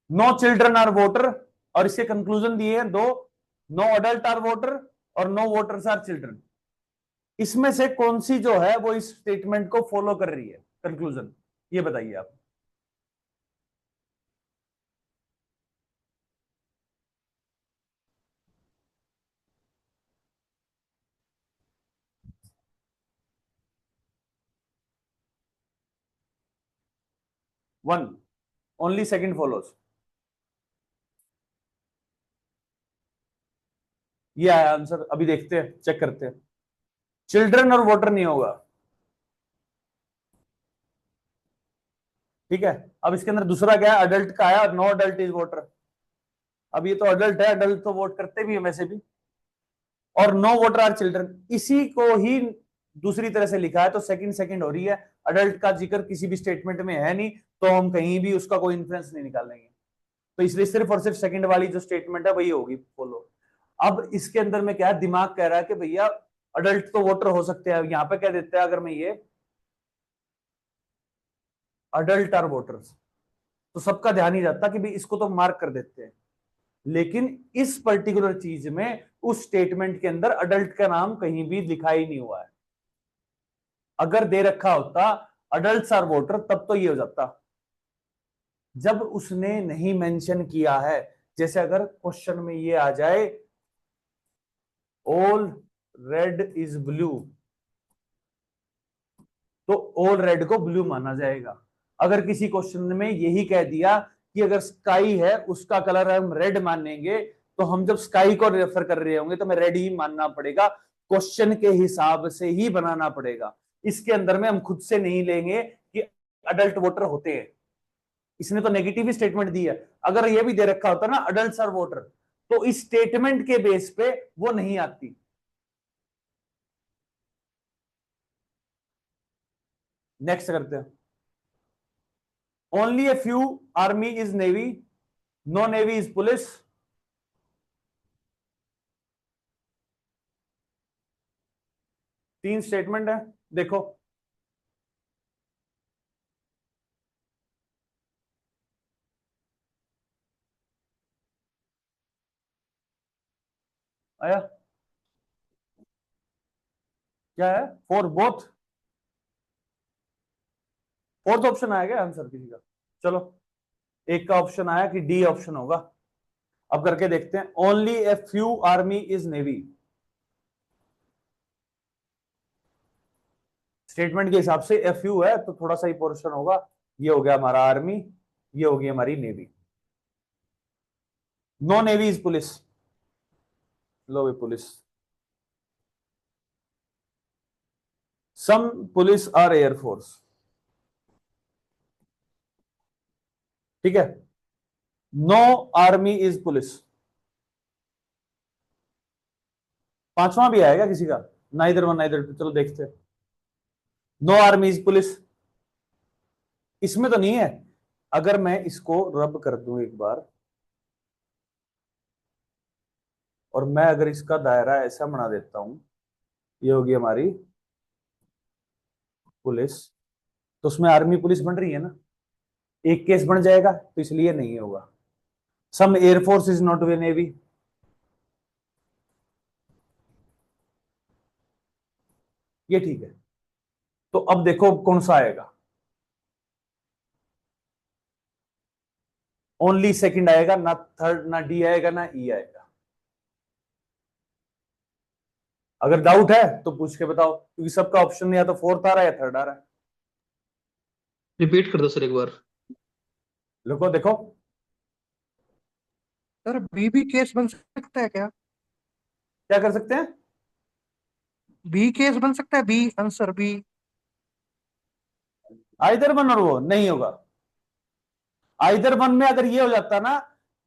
A: नो चिल्ड्रन आर वोटर, और इसके कंक्लूजन दिए हैं दो, नो अडल्ट आर वोटर और नो वोटर्स आर चिल्ड्रन। इसमें से कौन सी जो है वो इस स्टेटमेंट को फॉलो कर रही है, कंक्लूजन, ये बताइए आप। वन, ओनली सेकंड फॉलोज, ये आया आंसर। अभी देखते हैं, चेक करते हैं। चिल्ड्रन और वोटर नहीं होगा, ठीक है। अब इसके अंदर दूसरा क्या है, अडल्ट का आया, नो अडल्ट इज वोटर। अब ये तो अडल्ट है, अडल्ट तो वोट करते भी है वैसे भी, और नो वोटर आर चिल्ड्रन, इसी को ही दूसरी तरह से लिखा है, तो सेकंड सेकंड हो रही है। अडल्ट का जिक्र किसी भी स्टेटमेंट में है नहीं, तो हम कहीं भी उसका कोई इन्फ्लुएंस नहीं निकालेंगे, तो इसलिए सिर्फ और सिर्फ सेकंड वाली जो स्टेटमेंट है वही होगी फॉलो। अब इसके अंदर में क्या है, दिमाग कह रहा है कि भैया अडल्ट तो वोटर हो सकते हैं, यहां पे कह देते हैं अगर मैं ये अडल्ट आर वोटर्स, तो सबका ध्यान ही जाता कि भाई इसको तो मार्क कर देते हैं, लेकिन इस पर्टिकुलर चीज में उस स्टेटमेंट के अंदर अडल्ट का नाम कहीं भी लिखा ही नहीं हुआ है। अगर दे रखा होता अडल्ट्स आर वोटर, तब तो ये हो जाता। जब उसने नहीं मेंशन किया है, जैसे अगर क्वेश्चन में ये आ जाए ऑल रेड इज ब्लू, तो ऑल रेड को ब्लू माना जाएगा। अगर किसी क्वेश्चन में यही कह दिया कि अगर स्काई है उसका कलर हम रेड मानेंगे, तो हम जब स्काई को रेफर कर रहे होंगे तो हमें रेड ही मानना पड़ेगा, क्वेश्चन के हिसाब से ही बनाना पड़ेगा। इसके अंदर में हम खुद से नहीं लेंगे कि अडल्ट वोटर होते हैं, इसने तो नेगेटिव स्टेटमेंट दी है। अगर ये भी दे रखा होता ना अडल्ट आर वोटर, तो इस स्टेटमेंट के बेस पे वो नहीं आती। नेक्स्ट करते हैं, only a few army is navy, no navy is police. तीन स्टेटमेंट है, देखो आया क्या है, फॉर बोथ, फोर्थ ऑप्शन आया क्या आंसर किसी का? चलो, एक का ऑप्शन आया कि डी ऑप्शन होगा। अब करके देखते हैं, only a few army is navy, statement के हिसाब से ए फ्यू है तो थोड़ा सा ही पोर्शन होगा। ये हो गया हमारा आर्मी, ये होगी हमारी navy. No navy is police, लो police, some police are air force, ठीक है। नो आर्मी इज पुलिस, पांचवा भी आएगा किसी का, नाइदर वन नाइदर टू, चलो देखते हैं। नो आर्मी इज पुलिस, इसमें तो नहीं है। अगर मैं इसको रब कर दूं एक बार, और मैं अगर इसका दायरा ऐसा बना देता हूं, ये होगी हमारी पुलिस, तो उसमें आर्मी पुलिस बन रही है ना, एक केस बन जाएगा, तो इसलिए नहीं होगा। Some air force is not way navy, ये ठीक है। तो अब देखो कौन सा आएगा, ओनली सेकंड आएगा, ना थर्ड, ना डी आएगा, ना ई आएगा। अगर डाउट है तो पूछ के बताओ, क्योंकि सबका ऑप्शन या तो फोर्थ आ रहा है या थर्ड आ रहा है।
D: रिपीट कर दो सर एक बार।
A: लिखो देखो,
C: सर बी भी केस बन सकता है क्या?
A: क्या कर सकते हैं,
C: बी केस बन सकता है, B answer B.
A: Either one, और वो नहीं होगा। आइदर वन में अगर ये हो जाता ना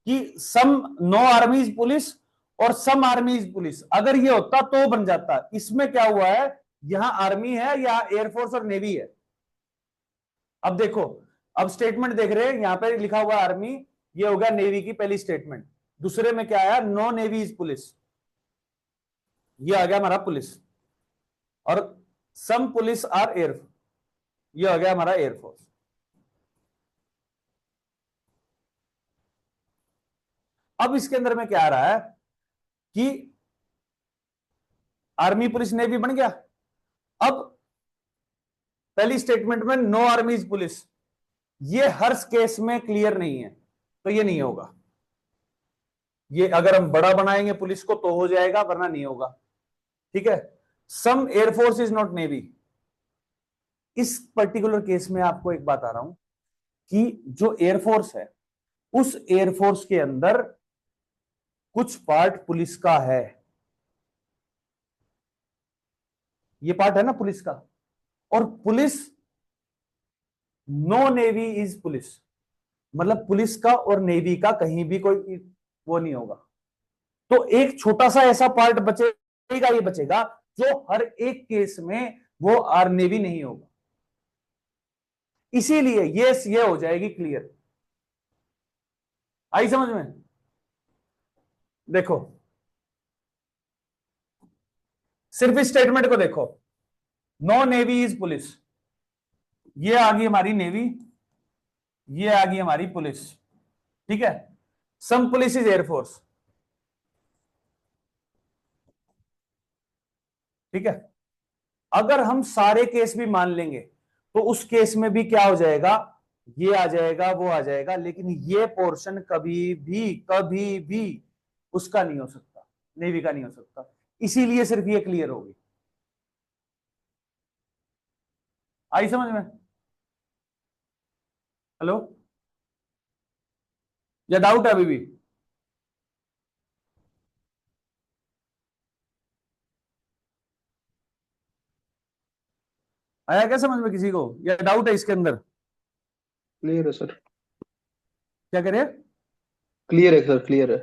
A: कि सम नो आर्मीज पुलिस और सम आर्मीज पुलिस, अगर ये होता तो बन जाता। इसमें क्या हुआ है यहां आर्मी है या एयरफोर्स और नेवी है? अब देखो, अब स्टेटमेंट देख रहे हैं, यहां पे लिखा हुआ आर्मी, ये हो गया नेवी की पहली स्टेटमेंट। दूसरे में क्या आया? नो नेवी इज पुलिस, ये आ गया हमारा पुलिस। और सम पुलिस आर एयर, ये हो गया हमारा एयरफोर्स। अब इसके अंदर में क्या आ रहा है कि आर्मी पुलिस नेवी बन गया। अब पहली स्टेटमेंट में नो आर्मी इज पुलिस, ये हर केस में क्लियर नहीं है, तो ये नहीं होगा। ये अगर हम बड़ा बनाएंगे पुलिस को तो हो जाएगा, वरना नहीं होगा। ठीक है, सम एयरफोर्स इज नॉट नेवी। इस पर्टिकुलर केस में आपको एक बात आ रहा हूं कि जो एयरफोर्स है, उस एयरफोर्स के अंदर कुछ पार्ट पुलिस का है। ये पार्ट है ना पुलिस का, और police, no navy is police, मतलब पुलिस का और नेवी का कहीं भी कोई वो नहीं होगा। तो एक छोटा सा ऐसा पार्ट बचेगा, ये बचेगा जो हर एक केस में वो आर नेवी नहीं होगा। इसीलिए ये हो जाएगी क्लियर। आई समझ में? देखो, सिर्फ इस स्टेटमेंट को देखो, नो नेवी इज पुलिस, ये आ गई हमारी नेवी, ये आ गई हमारी पुलिस। ठीक है, सम पुलिस इज एयरफोर्स। ठीक है, अगर हम सारे केस भी मान लेंगे तो उस केस में भी क्या हो जाएगा? ये आ जाएगा, वो आ जाएगा, लेकिन ये पोर्शन कभी भी उसका नहीं हो सकता, नेवी का नहीं हो सकता। इसीलिए सिर्फ ये क्लियर होगी। आई समझ में? हेलो, या डाउट है अभी भी? आया क्या समझ में किसी को, या डाउट है इसके अंदर?
D: क्लियर है सर।
A: क्या करें?
D: क्लियर है सर, क्लियर है।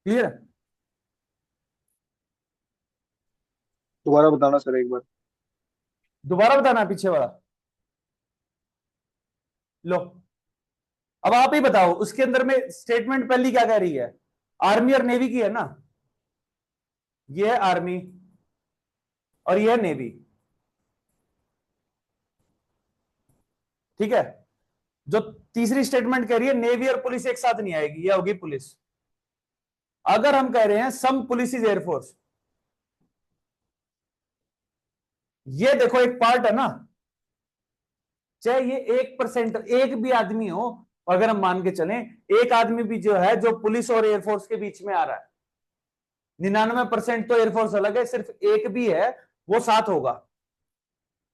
A: क्लियर है?
D: दोबारा बताना सर एक बार।
A: दोबारा बताना है पीछे वाला? लो, अब आप ही बताओ, उसके अंदर में स्टेटमेंट पहली क्या कह रही है? आर्मी और नेवी की है ना। ये है आर्मी और ये है नेवी। ठीक है, जो तीसरी स्टेटमेंट कह रही है नेवी और पुलिस एक साथ नहीं आएगी, ये होगी पुलिस। अगर हम कह रहे हैं सम पुलिस इज एयरफोर्स, ये देखो एक पार्ट है ना, चाहे ये 1%, एक भी आदमी हो, अगर हम मान के चलें एक आदमी भी जो है, जो पुलिस और एयरफोर्स के बीच में आ रहा है, 99% तो एयरफोर्स अलग है, सिर्फ एक भी है वो साथ होगा।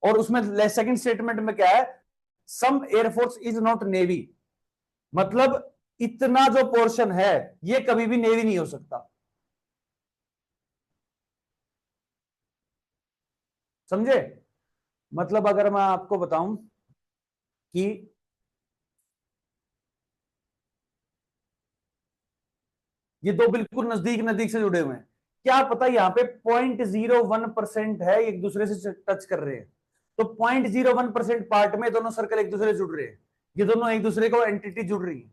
A: और उसमें सेकंड स्टेटमेंट में क्या है? सम एयरफोर्स इज नॉट नेवी, मतलब इतना जो पोर्शन है ये कभी भी नेवी नहीं हो सकता। समझे? मतलब अगर मैं आपको बताऊं कि ये दो बिल्कुल नजदीक नजदीक से जुड़े हुए हैं, क्या पता यहां पे 0.01% है एक दूसरे से टच कर रहे हैं, तो 0.01% पार्ट में दोनों सर्कल एक दूसरे से जुड़ रहे हैं, ये दोनों एक दूसरे को एंटिटी जुड़ रही है।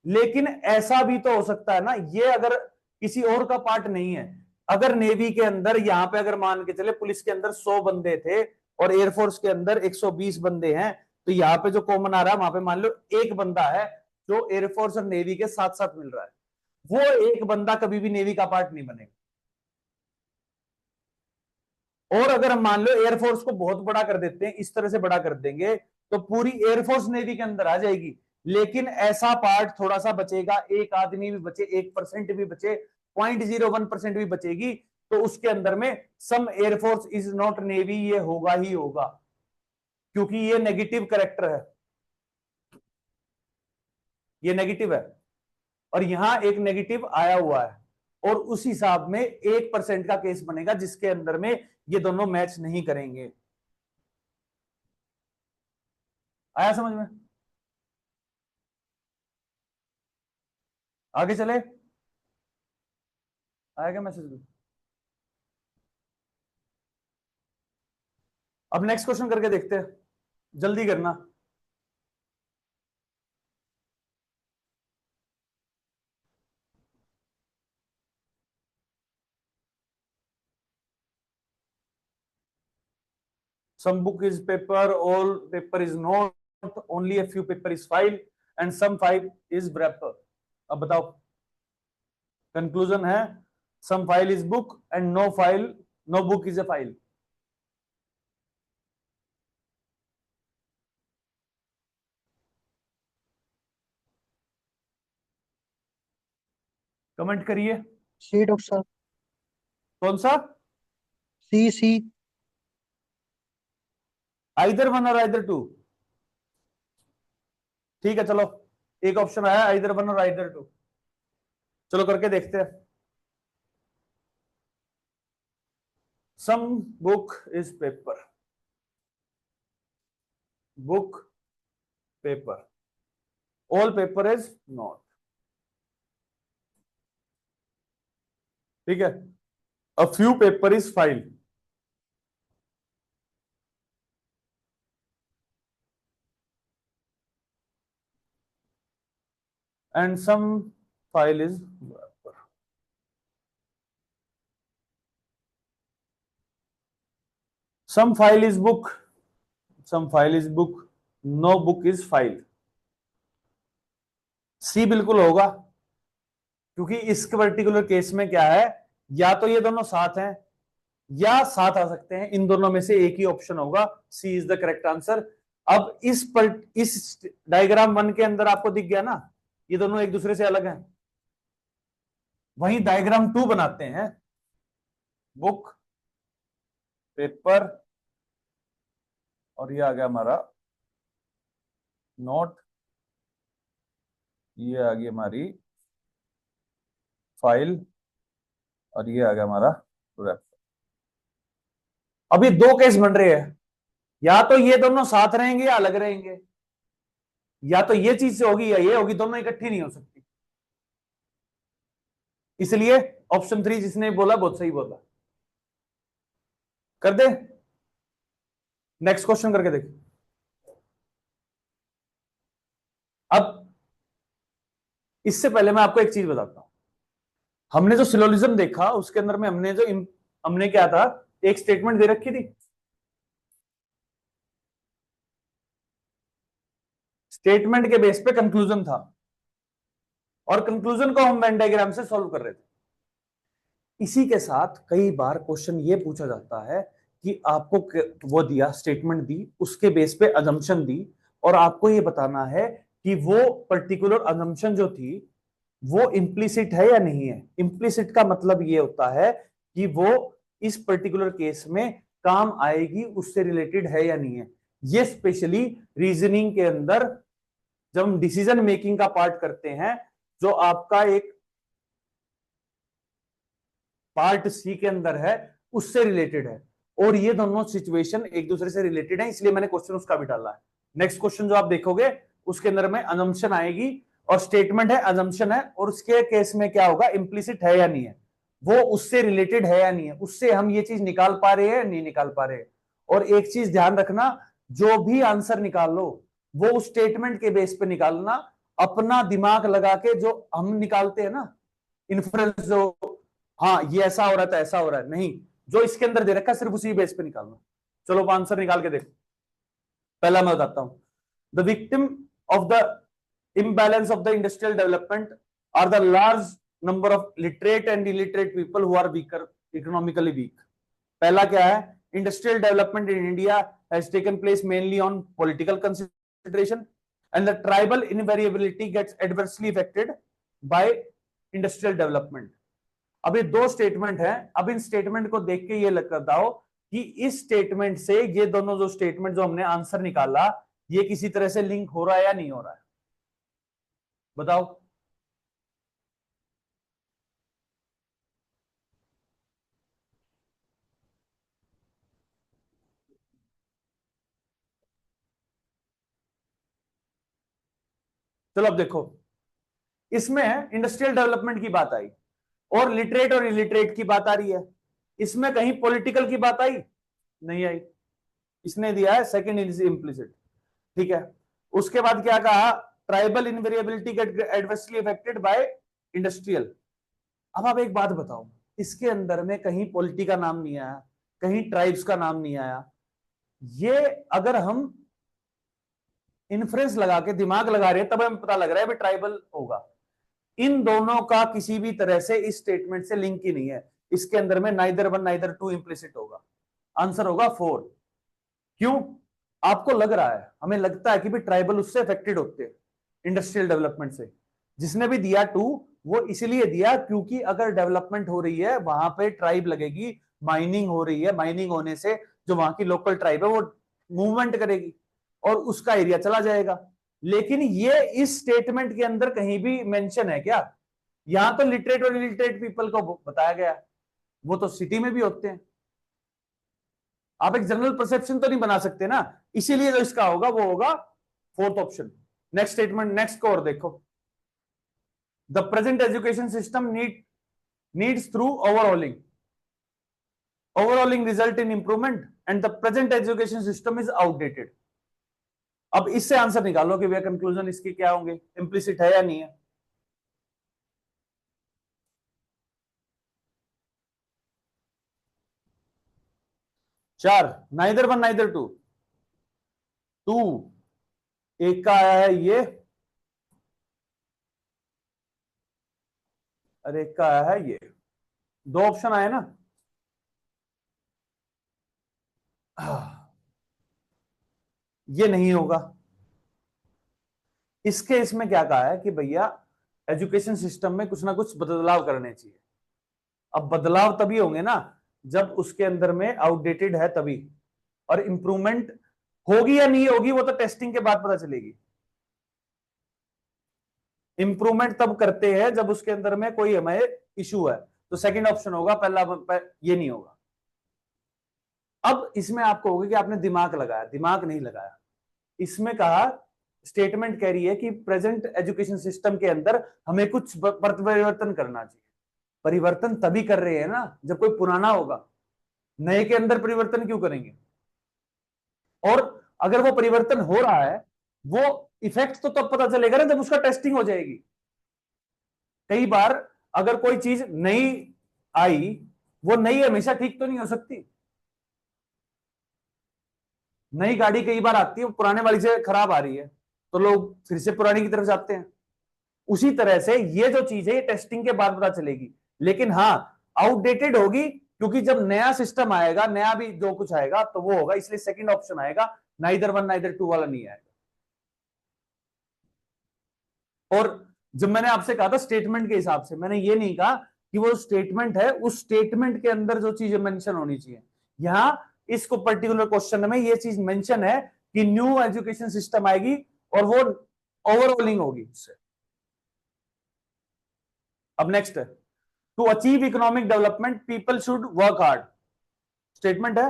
A: लेकिन ऐसा भी तो हो सकता है ना, ये अगर किसी और का पार्ट नहीं है, अगर नेवी के अंदर यहां पे अगर मान के चले पुलिस के अंदर 100 बंदे थे और एयरफोर्स के अंदर 120 बंदे हैं, तो यहां पे जो कॉमन आ रहा है वहां पे मान लो एक बंदा है जो एयरफोर्स और नेवी के साथ साथ मिल रहा है, वो एक बंदा कभी भी नेवी का पार्ट नहीं बनेगा। और अगर हम मान लो एयरफोर्स को बहुत बड़ा कर देते हैं, इस तरह से बड़ा कर देंगे, तो पूरी एयरफोर्स नेवी के अंदर आ जाएगी, लेकिन ऐसा पार्ट थोड़ा सा बचेगा, एक आदमी भी बचे, 1% भी बचे, 0.01% भी बचेगी, तो उसके अंदर में सम एयरफोर्स इज नॉट नेवी ये होगा ही होगा, क्योंकि ये नेगेटिव करेक्टर है, ये नेगेटिव है, और यहां एक नेगेटिव आया हुआ है, और उस हिसाब में 1% का केस बनेगा जिसके अंदर में ये दोनों मैच नहीं करेंगे। आया समझ में? आगे चले, आया क्या मैसेज? अब नेक्स्ट क्वेश्चन करके देखते हैं, जल्दी करना। Some book is paper, all paper is not, only a few paper is file and some file is wrapper। अब बताओ, कंक्लूजन है some file is book and no file, no book is a file। Comment करिए।
C: C doctor साहब,
A: कौन सा?
C: C.
A: Either one और either two. ठीक है, चलो एक ऑप्शन आया आइदर वन और आइदर टू, चलो करके देखते हैं। Some book is paper, book paper, all paper is not. ठीक है, a few paper is file, and some file is wrapper। Some file is book, some file is book, no book is file। सी बिल्कुल होगा, क्योंकि इस particular case में क्या है, या तो ये दोनों साथ हैं या साथ आ सकते हैं, इन दोनों में से एक ही ऑप्शन होगा। सी इज द करेक्ट आंसर। अब इस डायग्राम 1 के अंदर आपको दिख गया ना, ये दोनों एक दूसरे से अलग हैं। वहीं डायग्राम 2 बनाते हैं, बुक पेपर और ये आ गया हमारा नोट, ये आ गई हमारी फाइल और ये आ गया हमारा रैपर। अब ये दो केस बन रहे हैं, या तो ये दोनों साथ रहेंगे या अलग रहेंगे, या तो ये चीज से होगी या ये होगी, दोनों इकट्ठी नहीं हो सकती। इसलिए ऑप्शन 3 जिसने बोला बहुत सही बोला। कर दे, नेक्स्ट क्वेश्चन करके देख। अब इससे पहले मैं आपको एक चीज बताता हूं, हमने जो सिलोजिज्म देखा उसके अंदर में हमने क्या था, एक स्टेटमेंट दे रखी थी, स्टेटमेंट के बेस पे कंक्लूजन था और कंक्लूजन को हम वेन डायग्राम से सॉल्व कर रहे थे। इसी के साथ कई बार क्वेश्चन ये पूछा जाता है कि आपको वो दिया, स्टेटमेंट दी, उसके बेस पे अजम्पशन दी और आपको ये बताना है कि वो पर्टिकुलर अजम्पशन जो थी वो इंप्लिसिट है या नहीं है। इंप्लिसिट का मतलब ये होता है कि वो इस पर्टिकुलर केस में काम आएगी, उससे रिलेटेड है या नहीं है। ये स्पेशली रीजनिंग के अंदर जब हम डिसीजन मेकिंग का पार्ट करते हैं, जो आपका एक पार्ट सी के अंदर है, उससे रिलेटेड है। और ये दोनों सिचुएशन एक दूसरे से रिलेटेड है, इसलिए मैंने क्वेश्चन उसका भी डाला है। नेक्स्ट क्वेश्चन जो आप देखोगे उसके अंदर में अजम्पशन आएगी और स्टेटमेंट है, अजम्पशन है, और उसके केस में क्या होगा, इंप्लिसिट है या नहीं है, वो उससे रिलेटेड है या नहीं है, उससे हम ये चीज निकाल पा रहे हैं नहीं निकाल पा रहे। और एक चीज ध्यान रखना, जो भी आंसर निकाल लो वो उस स्टेटमेंट के बेस पे निकालना, अपना दिमाग लगा के जो हम निकालते हैं ना इन्फ्रेंस, जो हाँ ये ऐसा हो रहा था ऐसा हो रहा है, नहीं, जो इसके अंदर दे रखा है सिर्फ उसी बेस पे निकालना। चलो आंसर निकाल के देखो। पहला मैं बताता हूं, the victim of the imbalance of the industrial development are the large number of literate and illiterate people who are weaker, economically weak। पहला क्या है, industrial development in India has taken place mainly on political consideration and the tribal invariability gets adversely affected by industrial development। अब ये दो statement है, अब इन statement को देख के ये बताओ कि इस स्टेटमेंट से ये दोनों जो स्टेटमेंट जो हमने आंसर निकाला, ये किसी तरह से लिंक हो रहा है या नहीं हो रहा है, बताओ। चलो अब देखो, इसमें इंडस्ट्रियल डेवलपमेंट की बात आई और लिटरेट और इलिटरेट की बात आ रही है, इसमें कहीं पॉलिटिकल की बात आई नहीं आई। इसने दिया है, सेकंड इज इम्प्लिसिट, ठीक है। उसके बाद क्या कहा, tribal invariability get adversely affected by industrial. अब आप एक बात बताओ, इसके अंदर में कहीं पॉलिटी का नाम नहीं आया, कहीं ट्राइब्स का नाम नहीं आया। ये अगर हम इन्फ्रेंस लगा के दिमाग लगा रहे हैं तब हमें पता लग रहा है भी ट्राइबल होगा। इन दोनों का किसी भी तरह से इस स्टेटमेंट से लिंक ही नहीं है। इसके अंदर में neither one neither two implicit होगा। आंसर होगा 4। क्यों आपको लग रहा है, हमें लगता है कि भी ट्राइबल उससे अफेक्टेड होते हैं इंडस्ट्रियल डेवलपमेंट से। जिसने भी दिया 2 वो इसलिए दिया क्योंकि अगर डेवलपमेंट हो रही है वहां पे ट्राइब लगेगी, माइनिंग हो रही है, माइनिंग होने से जो वहां की लोकल ट्राइब है वो मूवमेंट करेगी और उसका एरिया चला जाएगा। लेकिन ये इस स्टेटमेंट के अंदर कहीं भी मेंशन है क्या? यहां तो लिटरेट और इलिटरेट पीपल को बताया गया, वो तो सिटी में भी होते हैं। आप एक जनरल परसेप्शन तो नहीं बना सकते ना, इसीलिए जो इसका होगा वो होगा 4th option. Next statement, next को और देखो। The present education system needs through overhauling result in improvement and the present education system is outdated. अब इससे आंसर निकालो कि भैया कंक्लूजन इसके क्या होंगे, इंप्लिसिट है या नहीं है। चार, नाइदर वन नाइदर टू। एक का आया है ये, अरे एक का आया है ये। 2 ऑप्शन आए ना। ये नहीं होगा। इसके इसमें क्या कहा है कि भैया एजुकेशन सिस्टम में कुछ ना कुछ बदलाव करने चाहिए। अब बदलाव तभी होंगे ना जब उसके अंदर में आउटडेटेड है तभी, और इंप्रूवमेंट होगी या नहीं होगी वो तो टेस्टिंग के बाद पता चलेगी। इंप्रूवमेंट तब करते हैं जब उसके अंदर में कोई हमें इशू है, तो सेकंड ऑप्शन होगा, पहला ये नहीं होगा। अब इसमें आपको होगा कि आपने दिमाग लगाया, दिमाग नहीं लगाया। इसमें कहा, स्टेटमेंट कह रही है कि प्रेजेंट एजुकेशन सिस्टम के अंदर हमें कुछ परिवर्तन करना चाहिए। परिवर्तन तभी कर रहे हैं ना जब कोई पुराना होगा, नए के अंदर परिवर्तन क्यों करेंगे? और अगर वो परिवर्तन हो रहा है वो इफेक्ट तो तब पता चलेगा ना जब उसका टेस्टिंग हो जाएगी। कई बार अगर कोई चीज नई आई, वो नई हमेशा ठीक तो नहीं हो सकती। नई गाड़ी कई बार आती है वो पुराने वाली से खराब आ रही है तो लोग फिर से पुरानी की तरफ जाते हैं। उसी तरह से ये जो चीज है ये टेस्टिंग के बाद पता चलेगी, लेकिन हाँ आउटडेटेड होगी क्योंकि जब नया सिस्टम आएगा, नया भी जो कुछ आएगा तो वो होगा, इसलिए सेकंड ऑप्शन आएगा, नाइदर वन नाइदर टू वाला नहीं आएगा। और जब मैंने आपसे कहा था स्टेटमेंट के हिसाब से, मैंने ये नहीं कहा कि वो स्टेटमेंट है उस स्टेटमेंट के अंदर जो चीजें मेंशन होनी चाहिए। यहां इसको पर्टिकुलर क्वेश्चन में ये चीज मेंशन है कि न्यू एजुकेशन सिस्टम आएगी और वो ओवरऑलिंग होगी उससे। अब नेक्स्ट है, to achieve economic development people should work hard. Statement है,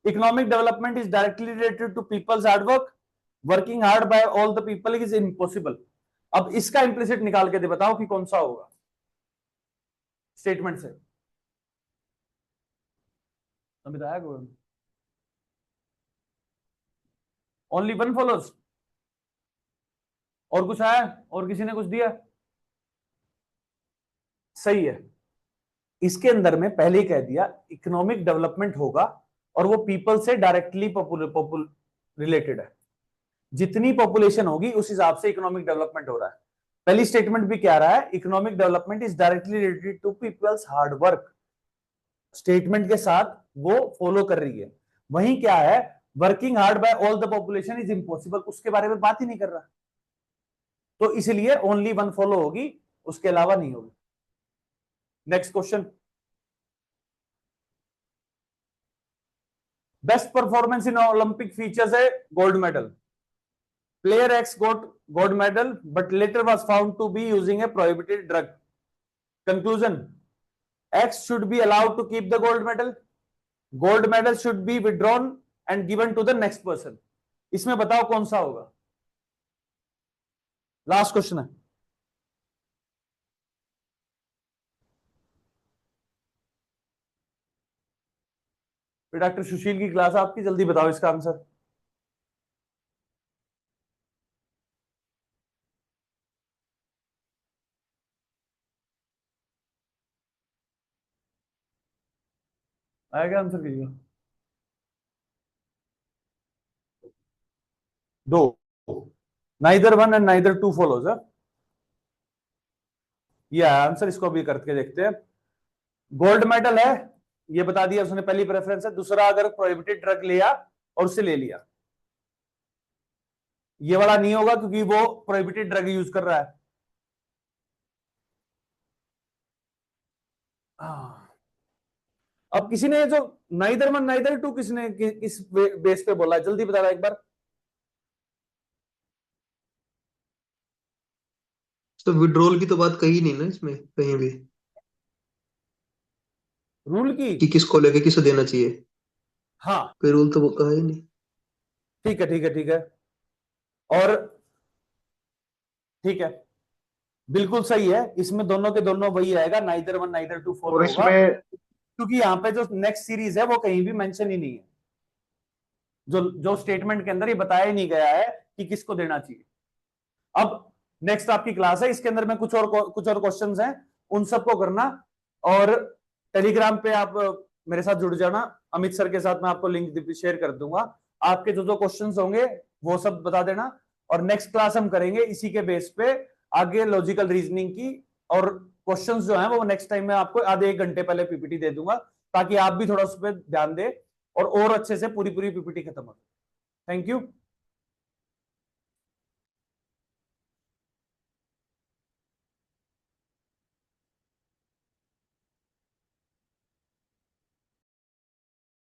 A: economic development is directly related to people's hard work, working hard by all the people is impossible. अब इसका इंप्लिसिट निकाल के दे बताओ कि कौन सा होगा स्टेटमेंट से। बताया ओनली वन फॉलोज, और कुछ आया और किसी ने कुछ दिया? सही है, इसके अंदर में पहले ही कह दिया इकोनॉमिक डेवलपमेंट होगा और वो पीपल से डायरेक्टली रिलेटेड है। जितनी पॉपुलेशन होगी उस हिसाब से इकोनॉमिक डेवलपमेंट हो रहा है। पहली स्टेटमेंट भी क्या रहा है, economic development is directly related to people's hard work. Statement के साथ वो फॉलो कर रही है। वहीं क्या है, working hard by all the population is impossible, उसके बारे में बात ही नहीं कर रहा, तो इसलिए ओनली वन फॉलो होगी, उसके अलावा नहीं होगी। Next question, best performance in Olympic features है gold medal. Player X got gold medal but later was found to be using a prohibited drug. Conclusion, X should be allowed to keep the gold medal. Gold medal should be withdrawn and given to the next person. इसमें बताओ कौन सा होगा? Last question है। फिर doctor सुशील की class आपकी, जल्दी बताओ इसका आंसर। आएगा आंसर किसी का? दो, neither one and neither two follows है, ये आंसर। इसको भी करके देखते हैं। गोल्ड मेडल है, ये बता दिया उसने, पहली प्रेफरेंस है। दूसरा, अगर प्रोहिबिटेड ड्रग लिया और उसे ले लिया, ये वाला नहीं होगा क्योंकि वो प्रोहिबिटेड ड्रग यूज कर रहा है। अब किसी ने जो नाइदर वन नाइदर टू किसने किस बेस पे बोला है, जल्दी बता रहा एक बार।
E: तो विड्रॉल की तो बात कही नहीं ना इसमें कहीं भी,
A: रूल की?
E: कि किसको लेके किसे देना चाहिए,
A: हाँ
E: कोई रूल तो वो कहा ही नहीं।
A: ठीक है ठीक है ठीक है, और ठीक है, बिल्कुल सही है। इसमें दोनों के दोनों वही आएगा, नाइदर वन नाइदर टू
B: और
A: फॉलो होगा,
B: इसमें
A: क्योंकि यहाँ पे जो नेक्स्ट सीरीज है वो कहीं भी मेंशन ही नहीं है। जो जो स्टेटमेंट के अंदर ये बताया ही नहीं गया है कि किसको देना चाहिए। अब नेक्स्ट आपकी क्लास है, इसके अंदर में कुछ और क्वेश्चंस हैं, उन सबको करना। और टेलीग्राम पे आप मेरे साथ जुड़ जाना, अमित सर के साथ मैं आपको लिंक शेयर कर दूंगा। आपके जो जो क्वेश्चंस होंगे वो सब बता देना, और नेक्स्ट क्लास हम करेंगे इसी के बेस पे आगे लॉजिकल रीजनिंग की। और क्वेश्चंस जो हैं वो नेक्स्ट टाइम में आपको आधे एक घंटे पहले पीपीटी दे दूंगा, ताकि आप भी थोड़ा उस पर ध्यान दें और अच्छे से पूरी पीपीटी खत्म हो। Thank you.